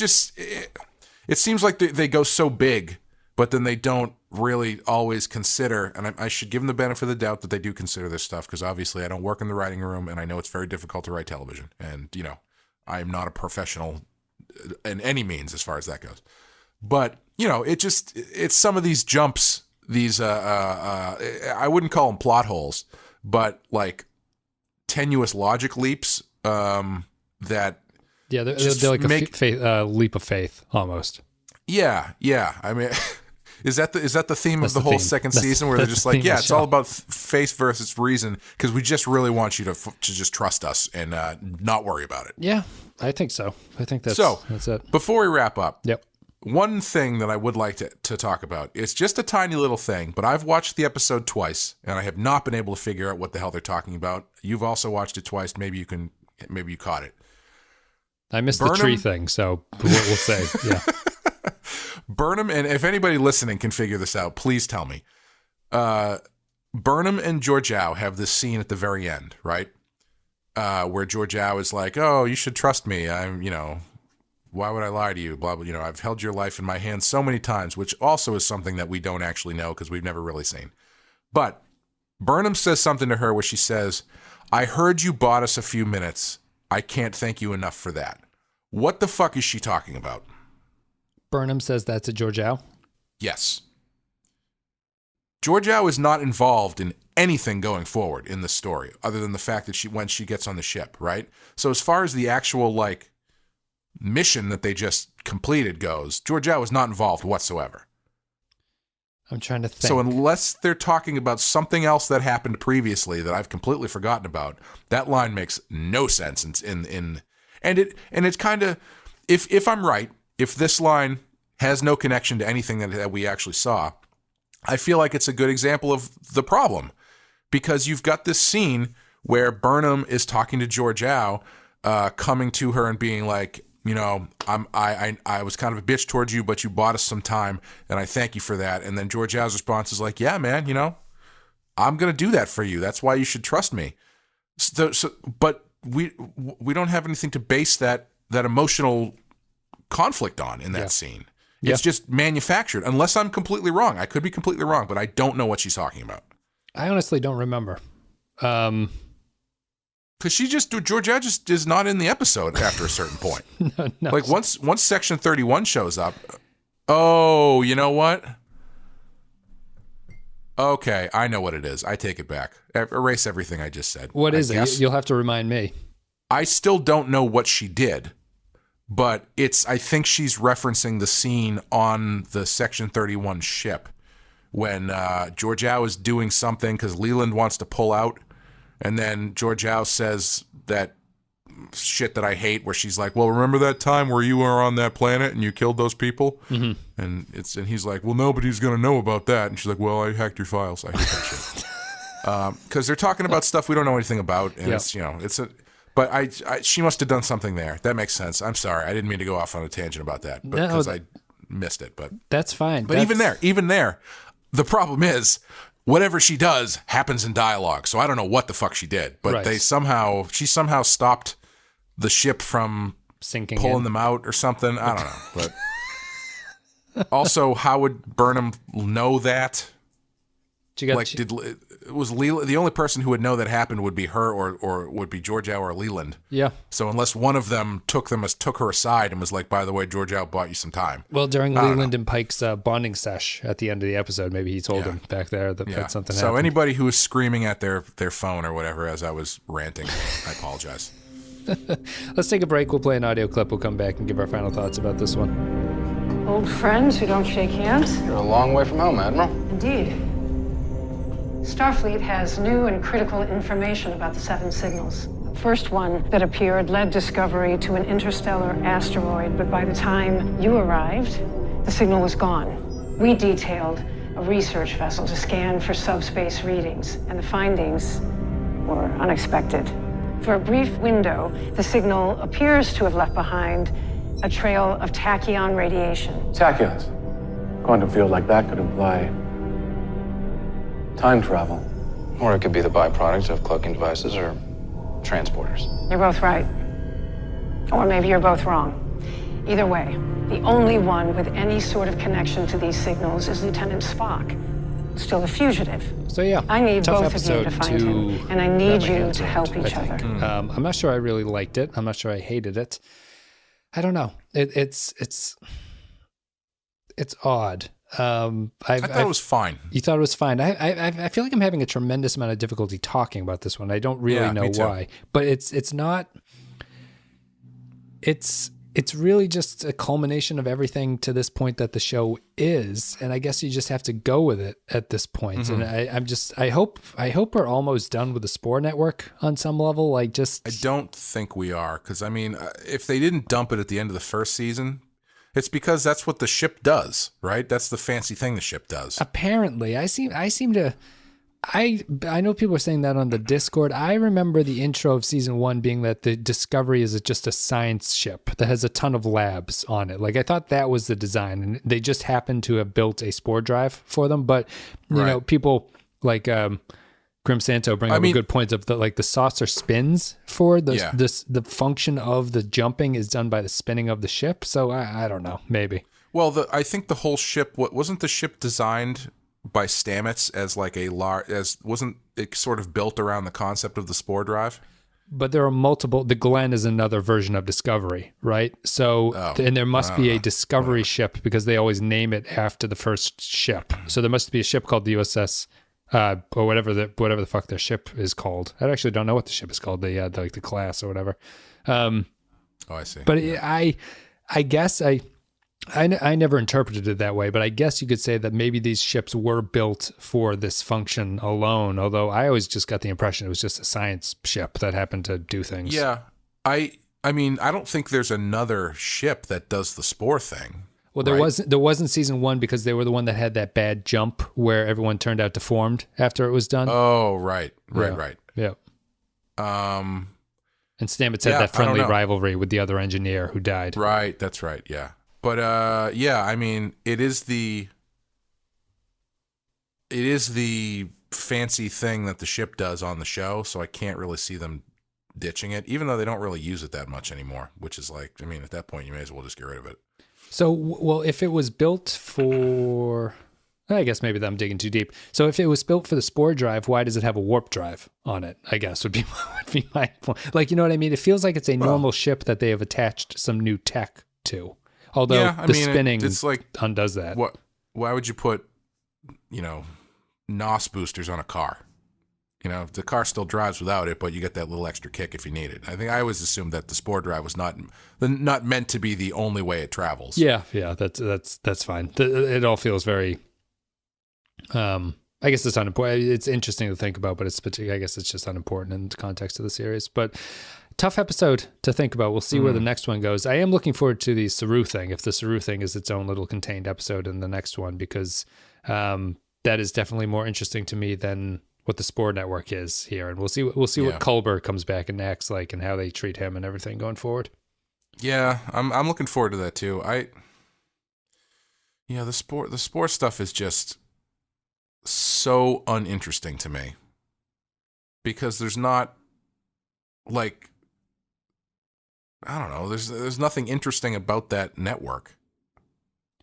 seems like they go so big, but then they don't really always consider, and I should give them the benefit of the doubt that they do consider this stuff, because obviously I don't work in the writing room, and I know it's very difficult to write television, and, I am not a professional in any means as far as that goes. But, it's some of these jumps, these, I wouldn't call them plot holes, but like tenuous logic leaps that... Yeah, they're like a leap of faith, almost. Yeah. I mean, is that the theme of the whole second season, where they're just like, yeah, it's all about faith versus reason, because we just really want you to just trust us and not worry about it. Yeah, I think so. I think that's it. Before we wrap up, yep. One thing that I would like to talk about, it's just a tiny little thing, but I've watched the episode twice, and I have not been able to figure out what the hell they're talking about. You've also watched it twice. Maybe you caught it. I missed the tree thing, so we'll say, yeah. Burnham, and if anybody listening can figure this out, please tell me. Burnham and Georgiou have this scene at the very end, right? Where Georgiou is like, "Oh, you should trust me. Why would I lie to you? Blah blah. I've held your life in my hands so many times," which also is something that we don't actually know because we've never really seen. But Burnham says something to her where she says, "I heard you bought us a few minutes. I can't thank you enough for that." What the fuck is she talking about? Burnham says that to Georgiou? Yes. Georgiou is not involved in anything going forward in the story, other than the fact that when she gets on the ship, right? So as far as the actual, like, mission that they just completed goes, Georgiou is not involved whatsoever. I'm trying to think. So unless they're talking about something else that happened previously that I've completely forgotten about, that line makes no sense and it's kind of, if I'm right, if this line has no connection to anything that we actually saw, I feel like it's a good example of the problem, because you've got this scene where Burnham is talking to Georgiou, coming to her and being like, I was kind of a bitch towards you, but you bought us some time, and I thank you for that. And then Georgiou's response is like, yeah, man, I'm going to do that for you. That's why you should trust me. But we don't have anything to base that emotional conflict on in that scene. It's just manufactured, unless I'm completely wrong. I could be completely wrong, but I don't know what she's talking about. I honestly don't remember. Because Georgia just is not in the episode after a certain point. No. Like once Section 31 shows up, oh, you know what? Okay, I know what it is. I take it back. Erase everything I just said. What is it? You'll have to remind me. I still don't know what she did, but I think she's referencing the scene on the Section 31 ship when Georgiou is doing something because Leland wants to pull out, and then Georgiou says that shit that I hate where she's like, well, remember that time where you were on that planet and you killed those people? Mm-hmm. And he's like, well, nobody's going to know about that. And she's like, well, I hacked your files. I hate that shit. Because they're talking about stuff we don't know anything about. And but she must have done something there. That makes sense. I'm sorry. I didn't mean to go off on a tangent about that because I missed it. But that's fine. But even there, the problem is whatever she does happens in dialogue. So I don't know what the fuck she did, but she somehow stopped the ship from sinking, pulling them out or something. I don't know. But also, how would Burnham know that? Was Leland the only person who would know that happened would be her or would be Georgiou or Leland. Yeah. So unless one of them took her aside and was like, by the way, Georgiou bought you some time. Well, during Leland and Pike's bonding sesh at the end of the episode, maybe he told him back there that something happened. So anybody who was screaming at their phone or whatever as I was ranting, I apologize. Let's take a break. We'll play an audio clip. We'll come back and give our final thoughts about this one. Old friends who don't shake hands? You're a long way from home, Admiral. Indeed. Starfleet has new and critical information about the 7 signals. The first one that appeared led Discovery to an interstellar asteroid, but by the time you arrived, the signal was gone. We detailed a research vessel to scan for subspace readings, and the findings were unexpected. For a brief window, the signal appears to have left behind a trail of tachyon radiation. Tachyons. Quantum field like that could imply time travel. Or it could be the byproduct of cloaking devices or transporters. You're both right. Or maybe you're both wrong. Either way, the only one with any sort of connection to these signals is Lieutenant Spock. Still a fugitive. So yeah, I need tough both of you to find him, and I need you to help each other. I'm not sure I really liked it. I'm not sure I hated it. I don't know. It's odd. I thought it was fine. You thought it was fine. I feel like I'm having a tremendous amount of difficulty talking about this one. I don't really know why, but it's not. It's really just a culmination of everything to this point that the show is, and I guess you just have to go with it at this point. Mm-hmm. And I hope we're almost done with the Spore Network on some level. I don't think we are, because I mean, if they didn't dump it at the end of the first season, it's because that's what the ship does, right? That's the fancy thing the ship does. Apparently, I know people are saying that on the Discord. I remember the intro of season 1 being that the Discovery is just a science ship that has a ton of labs on it. Like, I thought that was the design, and they just happened to have built a spore drive for them. But you know, people like Grim Santo bring up a good point of the saucer spins for the function of the jumping is done by the spinning of the ship. So I don't know, maybe. Well, I think the whole ship wasn't the ship designed by Stamets as like wasn't it sort of built around the concept of the spore drive? But there are multiple. The Glenn is another version of Discovery, right? So, and there must be a Discovery ship because they always name it after the first ship. So there must be a ship called the USS, or whatever the fuck their ship is called. I actually don't know what the ship is called. The class or whatever. I see. But I guess I never interpreted it that way, but I guess you could say that maybe these ships were built for this function alone, although I always just got the impression it was just a science ship that happened to do things. Yeah. I mean, I don't think there's another ship that does the spore thing. Well, there wasn't season 1 because they were the one that had that bad jump where everyone turned out deformed after it was done. Oh, right. Yeah. And Stamets had that friendly rivalry with the other engineer who died. Right, that's right, yeah. But I mean, it is the fancy thing that the ship does on the show, so I can't really see them ditching it, even though they don't really use it that much anymore, which is like, I mean, at that point, you may as well just get rid of it. So, well, if it was built for, I guess maybe I'm digging too deep. So if it was built for the Spore drive, why does it have a warp drive on it? I guess would be my point. Like, you know what I mean? It feels like it's a normal ship that they have attached some new tech to. Although spinning it's like, undoes that. Why would you put, NOS boosters on a car? The car still drives without it, but you get that little extra kick if you need it. I always assumed that the Spore drive was not meant to be the only way it travels. Yeah, that's fine. It all feels very. I guess it's unimportant. It's interesting to think about, but I guess it's just unimportant in the context of the series. But tough episode to think about. We'll see where the next one goes. I am looking forward to the Saru thing. If the Saru thing is its own little contained episode in the next one, because that is definitely more interesting to me than what the Spore Network is here, and we'll see what Culber comes back and acts like, and how they treat him and everything going forward. Yeah, I'm looking forward to that too. The Spore stuff is just so uninteresting to me, because there's not, like, I don't know, there's nothing interesting about that network.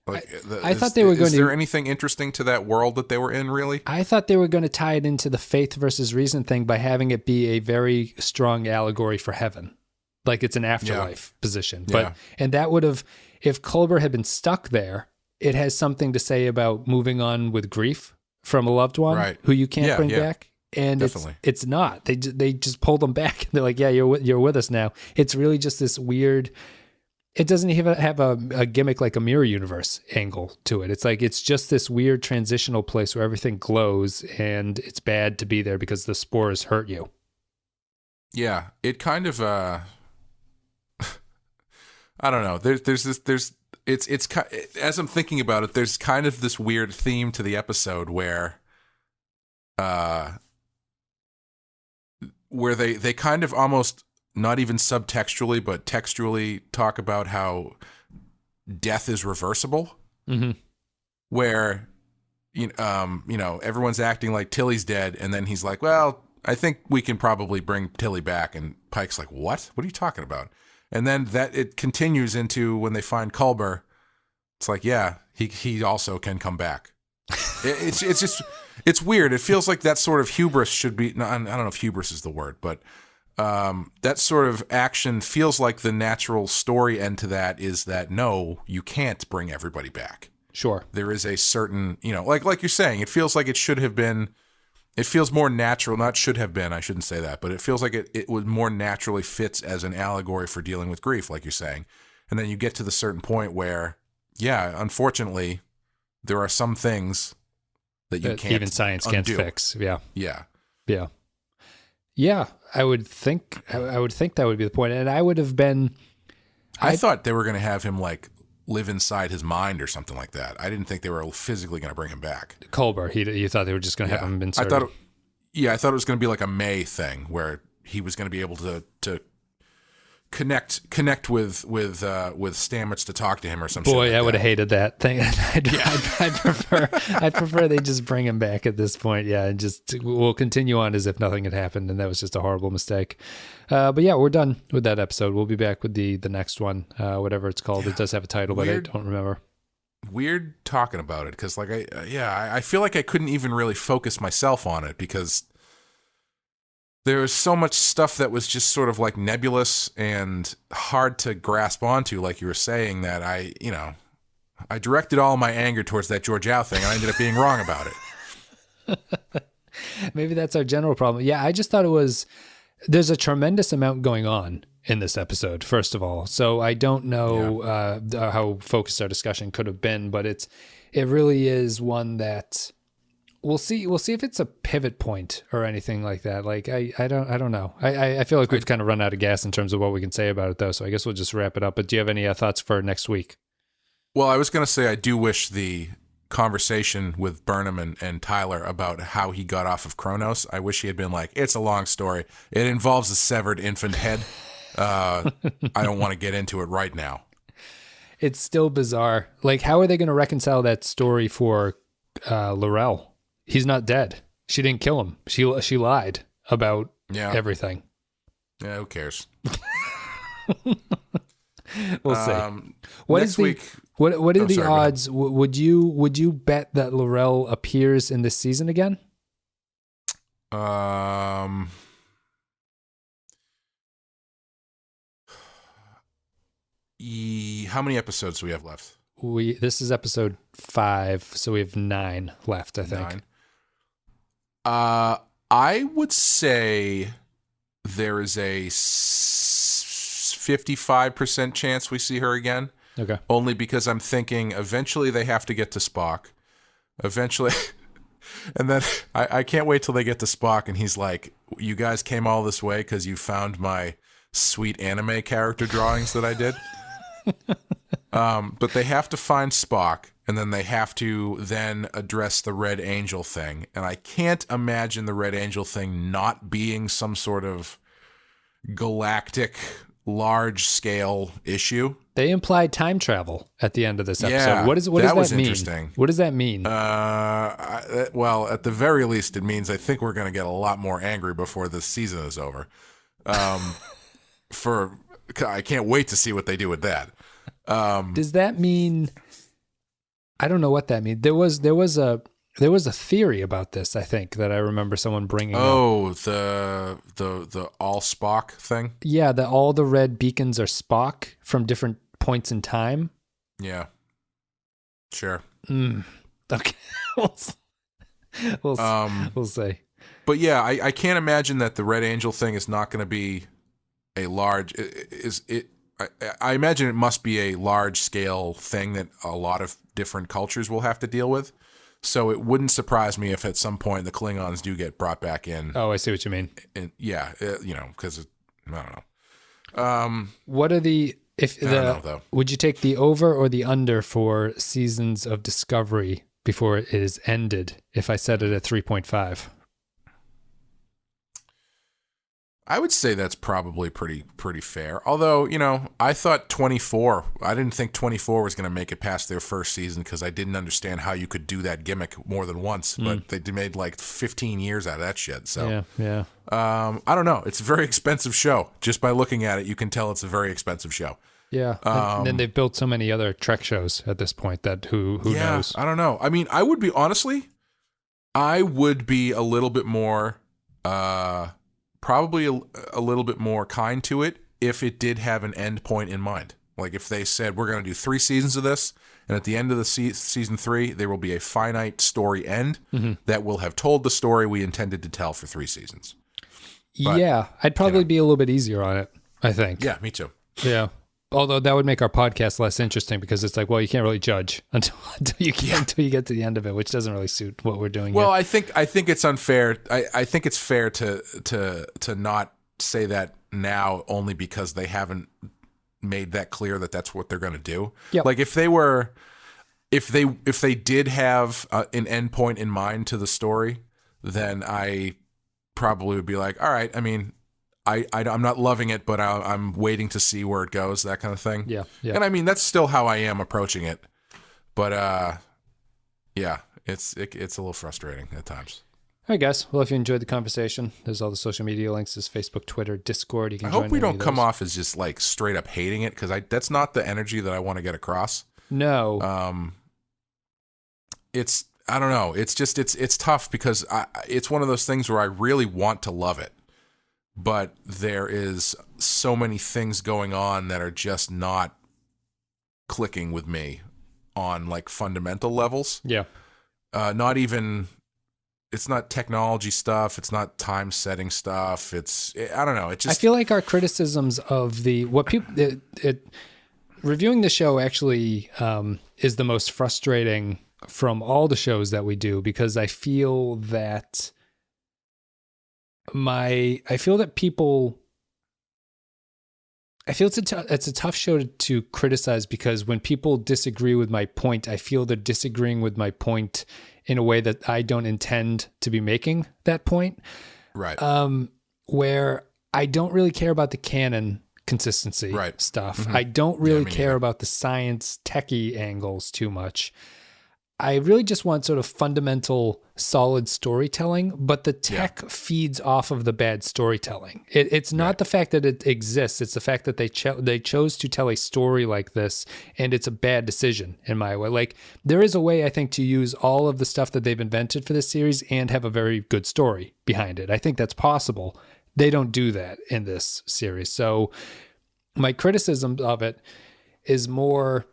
Like, I thought they were going to. Is there anything interesting to that world that they were in, really? I thought they were going to tie it into the faith versus reason thing by having it be a very strong allegory for heaven. Like it's an afterlife position. And that would have, if Culber had been stuck there, it has something to say about moving on with grief from a loved one who you can't bring back. And it's not. They just pulled them back. They're like, yeah, you're with us now. It's really just this weird. It doesn't even have a gimmick like a mirror universe angle to it. It's like, it's just this weird transitional place where everything glows and it's bad to be there because the spores hurt you. Yeah, it kind of, I don't know. It's as I'm thinking about it, there's kind of this weird theme to the episode where they kind of almost, not even subtextually, but textually talk about how death is reversible. Mm-hmm. Where, everyone's acting like Tilly's dead, and then he's like, well, I think we can probably bring Tilly back. And Pike's like, what? What are you talking about? And then it continues into when they find Culber. It's like, yeah, he also can come back. It's just, it's weird. It feels like that sort of hubris should be, no, I don't know if hubris is the word, but that sort of action feels like the natural story end to that is that, no, you can't bring everybody back. Sure. There is a certain, like you're saying, it feels like it should have been, it feels more natural, not should have been, I shouldn't say that, but it feels like it would more naturally fits as an allegory for dealing with grief, like you're saying. And then you get to the certain point where, yeah, unfortunately, there are some things that you can't even science undo. Can't fix. Yeah. Yeah. Yeah. Yeah. I would think that would be the point. And I would have been, I thought they were going to have him like live inside his mind or something like that. I didn't think they were physically going to bring him back. Culber, you thought they were just going to have him inserted. I thought it was going to be like a May thing where he was going to be able to connect with Stamets to talk to him or something. Boy, like I would have hated that thing. I'd prefer they just bring him back at this point. Yeah, and just we'll continue on as if nothing had happened, and that was just a horrible mistake. But yeah, we're done with that episode. We'll be back with the next one, whatever it's called. Yeah. It does have a title, but I don't remember. Weird talking about it because, like, I feel like I couldn't even really focus myself on it because there was so much stuff that was just sort of like nebulous and hard to grasp onto, like you were saying, that I directed all my anger towards that Georgiou thing, and I ended up being wrong about it. Maybe that's our general problem. Yeah, I just thought there's a tremendous amount going on in this episode, first of all. So I don't know how focused our discussion could have been, but it really is one that we'll see if it's a pivot point or anything like that. Like I don't know. I feel like we've kind of run out of gas in terms of what we can say about it though. So I guess we'll just wrap it up. But do you have any thoughts for next week? Well, I was going to say I do wish the conversation with Burnham and Tyler about how he got off of Kronos, I wish he had been like, it's a long story. It involves a severed infant head. I don't want to get into it right now. It's still bizarre. Like, how are they going to reconcile that story for Laurel? He's not dead. She didn't kill him. She lied about everything. Yeah, who cares? We'll see. What next is the week? what are the sorry, go ahead. odds? Would you bet that Laurel appears in this season again? How many episodes do we have left? This is episode 5, so we have 9 left, I think. 9. I would say there is a 55% chance we see her again. Okay. Only because I'm thinking eventually they have to get to Spock. Eventually. And then I can't wait till they get to Spock and he's like, you guys came all this way because you found my sweet anime character drawings that I did. But they have to find Spock, and then they have to then address the Red Angel thing. And I can't imagine the Red Angel thing not being some sort of galactic, large-scale issue. They implied time travel at the end of this episode. Yeah, What does that mean? Interesting. What does that mean? Well, at the very least, it means I think we're going to get a lot more angry before this season is over. I can't wait to see what they do with that. Does that mean? I don't know what that means. There was a theory about this. I think that I remember someone bringing. Oh, the all Spock thing. Yeah, that all the red beacons are Spock from different points in time. Yeah. Sure. Okay. We'll see. But yeah, I can't imagine that the Red Angel thing is not going to be a large. I imagine it must be a large scale thing that a lot of different cultures will have to deal with. So it wouldn't surprise me if at some point the Klingons do get brought back in. Oh, I see what you mean. And yeah, because I don't know. What are the I don't know, though. Would you take the over or the under for seasons of Discovery before it is ended? If I set it at 3.5. I would say that's probably pretty fair. Although, I thought 24, I didn't think 24 was going to make it past their first season because I didn't understand how you could do that gimmick more than once. But they made like 15 years out of that shit. So, yeah. I don't know. It's a very expensive show. Just by looking at it, you can tell it's a very expensive show. Yeah. And then they've built so many other Trek shows at this point that who knows? I don't know. I mean, I would be a little bit more, probably a little bit more kind to it if it did have an end point in mind. Like if they said, we're going to do 3 seasons of this, and at the end of the season 3, there will be a finite story end that will have told the story we intended to tell for 3 seasons. But, yeah, I'd probably be a little bit easier on it, I think. Yeah, me too. Yeah. Although that would make our podcast less interesting because it's like, well, you can't really judge until you get to the end of it, which doesn't really suit what we're doing. Well, here. I think it's unfair. I think it's fair to not say that now only because they haven't made that clear that that's what they're going to do. Yep. Like if they did have an end point in mind to the story, then I probably would be like, all right. I mean, I'm not loving it, but I'm waiting to see where it goes, that kind of thing. Yeah. And I mean, that's still how I am approaching it. But yeah, it's a little frustrating at times. All right, guys. Well, if you enjoyed the conversation, there's all the social media links. There's Facebook, Twitter, Discord. You can I join hope we any don't of come those. off as just like straight up hating it because that's not the energy that I want to get across. No. I don't know. It's just it's tough because it's one of those things where I really want to love it. But there is so many things going on that are just not clicking with me on like fundamental levels. Yeah. It's not technology stuff. It's not time setting stuff. I don't know. I feel like our criticisms of reviewing the show actually is the most frustrating from all the shows that we do because I feel that it's a tough show to criticize because when people disagree with my point, I feel they're disagreeing with my point in a way that I don't intend to be making that point. Right. Where I don't really care about the canon consistency stuff. I don't really care about the science techie angles too much. I really just want sort of fundamental, solid storytelling, but the tech feeds off of the bad storytelling. It's not the fact that it exists; it's the fact that they chose to tell a story like this, and it's a bad decision in my way. Like, there is a way, I think, to use all of the stuff that they've invented for this series and have a very good story behind it. I think that's possible. They don't do that in this series. So my criticism of it is more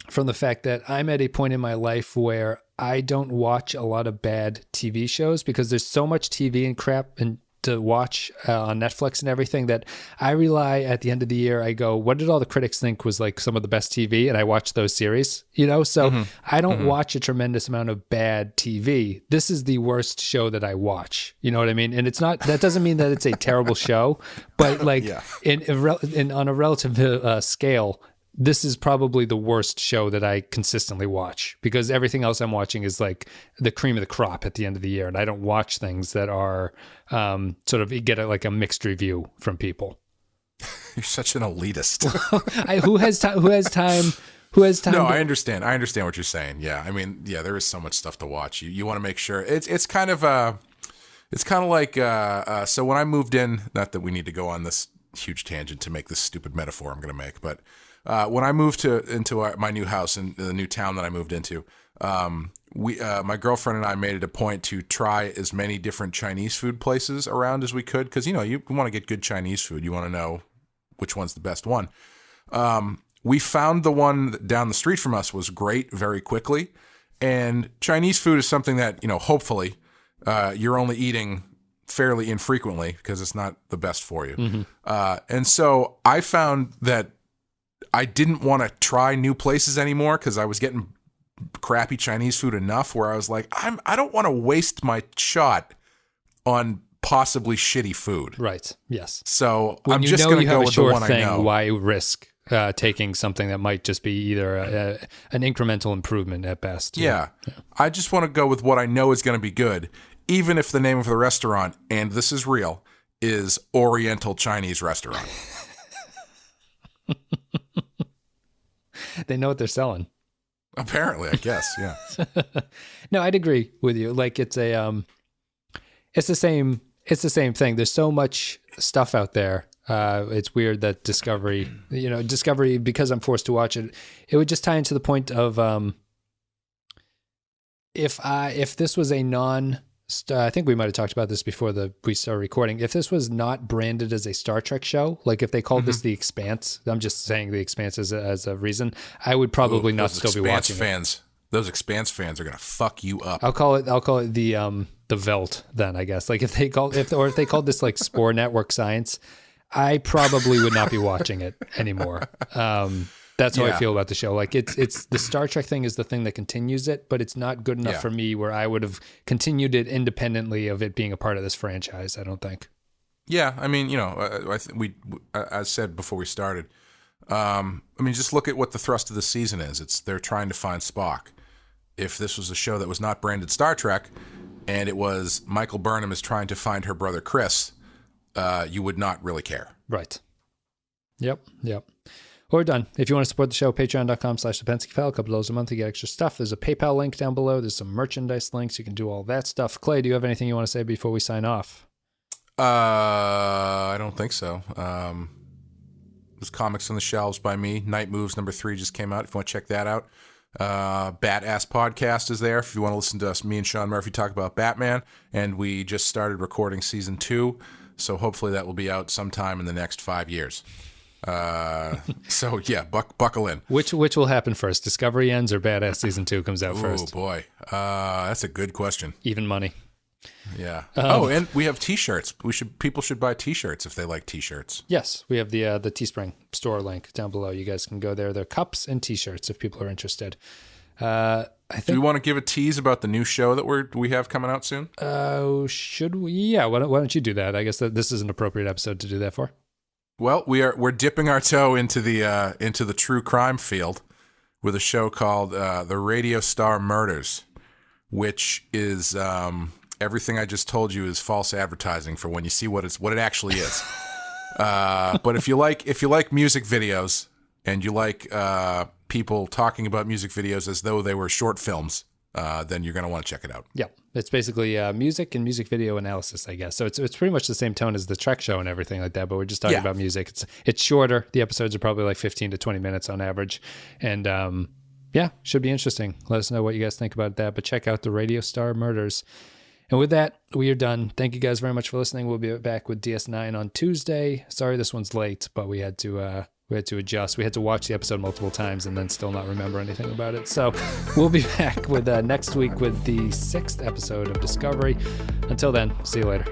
from the fact that I'm at a point in my life where I don't watch a lot of bad TV shows because there's so much TV and crap and to watch on Netflix and everything that I rely at the end of the year. I go, what did all the critics think was like some of the best TV? And I watch those series, so I don't watch a tremendous amount of bad TV. This is the worst show that I watch. You know what I mean? And it's not, that doesn't mean that it's a terrible show, but like on a relative scale, this is probably the worst show that I consistently watch because everything else I'm watching is like the cream of the crop at the end of the year. And I don't watch things that are sort of get like a mixed review from people. You're such an elitist. Who has time? No, I understand. I understand what you're saying. Yeah. I mean, yeah, there is so much stuff to watch. You want to make sure it's kind of like, so when I moved in, not that we need to go on this huge tangent to make this stupid metaphor I'm going to make, but when I moved into my new house in the new town that I moved into, my girlfriend and I made it a point to try as many different Chinese food places around as we could because, you want to get good Chinese food. You want to know which one's the best one. We found the one down the street from us was great very quickly. And Chinese food is something that, hopefully you're only eating fairly infrequently because it's not the best for you. Mm-hmm. And so I found that I didn't want to try new places anymore because I was getting crappy Chinese food enough where I was like, I don't want to waste my shot on possibly shitty food. Right. Yes. So I'm just going to go with the one I know. Why risk taking something that might just be either an incremental improvement at best? Yeah. I just want to go with what I know is going to be good, even if the name of the restaurant, and this is real, is Oriental Chinese Restaurant. They know what they're selling. Apparently, I guess, yeah. No, I'd agree with you. Like it's the same thing. There's so much stuff out there. It's weird that Discovery, because I'm forced to watch it, it would just tie into the point of if this was a I think we might have talked about this before we started recording. If this was not branded as a Star Trek show, like if they called this The Expanse, I'm just saying The Expanse as a reason, I would probably not still be watching it. Those Expanse fans are gonna fuck you up. I'll call it the Velt then, I guess. Like if they called this like Spore Network Science, I probably would not be watching it anymore. That's how I feel about the show. Like it's the Star Trek thing is the thing that continues it, but it's not good enough for me where I would have continued it independently of it being a part of this franchise. I don't think. Yeah, I mean, I said before we started. Just look at what the thrust of the season is. They're trying to find Spock. If this was a show that was not branded Star Trek, and it was Michael Burnham is trying to find her brother Chris, you would not really care. Right. Yep. We're done. If you want to support the show, patreon.com/the Pensky File. A couple $2 a month, you get extra stuff. There's a PayPal link down below. There's some merchandise links. You can do all that stuff. Clay, do you have anything you want to say before we sign off? I don't think so. There's comics on the shelves by me. Night Moves #3 just came out. If you want to check that out. Badass Podcast is there. If you want to listen to us, me and Sean Murphy talk about Batman. And we just started recording season 2. So hopefully that will be out sometime in the next 5 years. So yeah, buckle in. Which will happen first? Discovery ends or Badass season 2 comes out first? Oh boy, that's a good question. Even money. Yeah. And we have T-shirts. People should buy T-shirts if they like T-shirts. Yes, we have the Teespring store link down below. You guys can go there. They're cups and T-shirts if people are interested. I think. Do we want to give a tease about the new show that we have coming out soon? Should we? Yeah. Why don't you do that? I guess that this is an appropriate episode to do that for. Well, we're dipping our toe into the true crime field with a show called The Radio Star Murders, which is everything I just told you is false advertising for when you see what it actually is. But if you like music videos and you like people talking about music videos as though they were short films, then you're going to want to check it out. Yeah, it's basically music and music video analysis, I guess. So it's pretty much the same tone as the Trek show and everything like that, but we're just talking about music. It's shorter. The episodes are probably like 15 to 20 minutes on average. And should be interesting. Let us know what you guys think about that, but check out the Radio Star Murders. And with that, we are done. Thank you guys very much for listening. We'll be back with DS9 on Tuesday. Sorry this one's late, but we had to adjust. We had to watch the episode multiple times and then still not remember anything about it. So we'll be back with next week with the 6th episode of Discovery. Until then, see you later.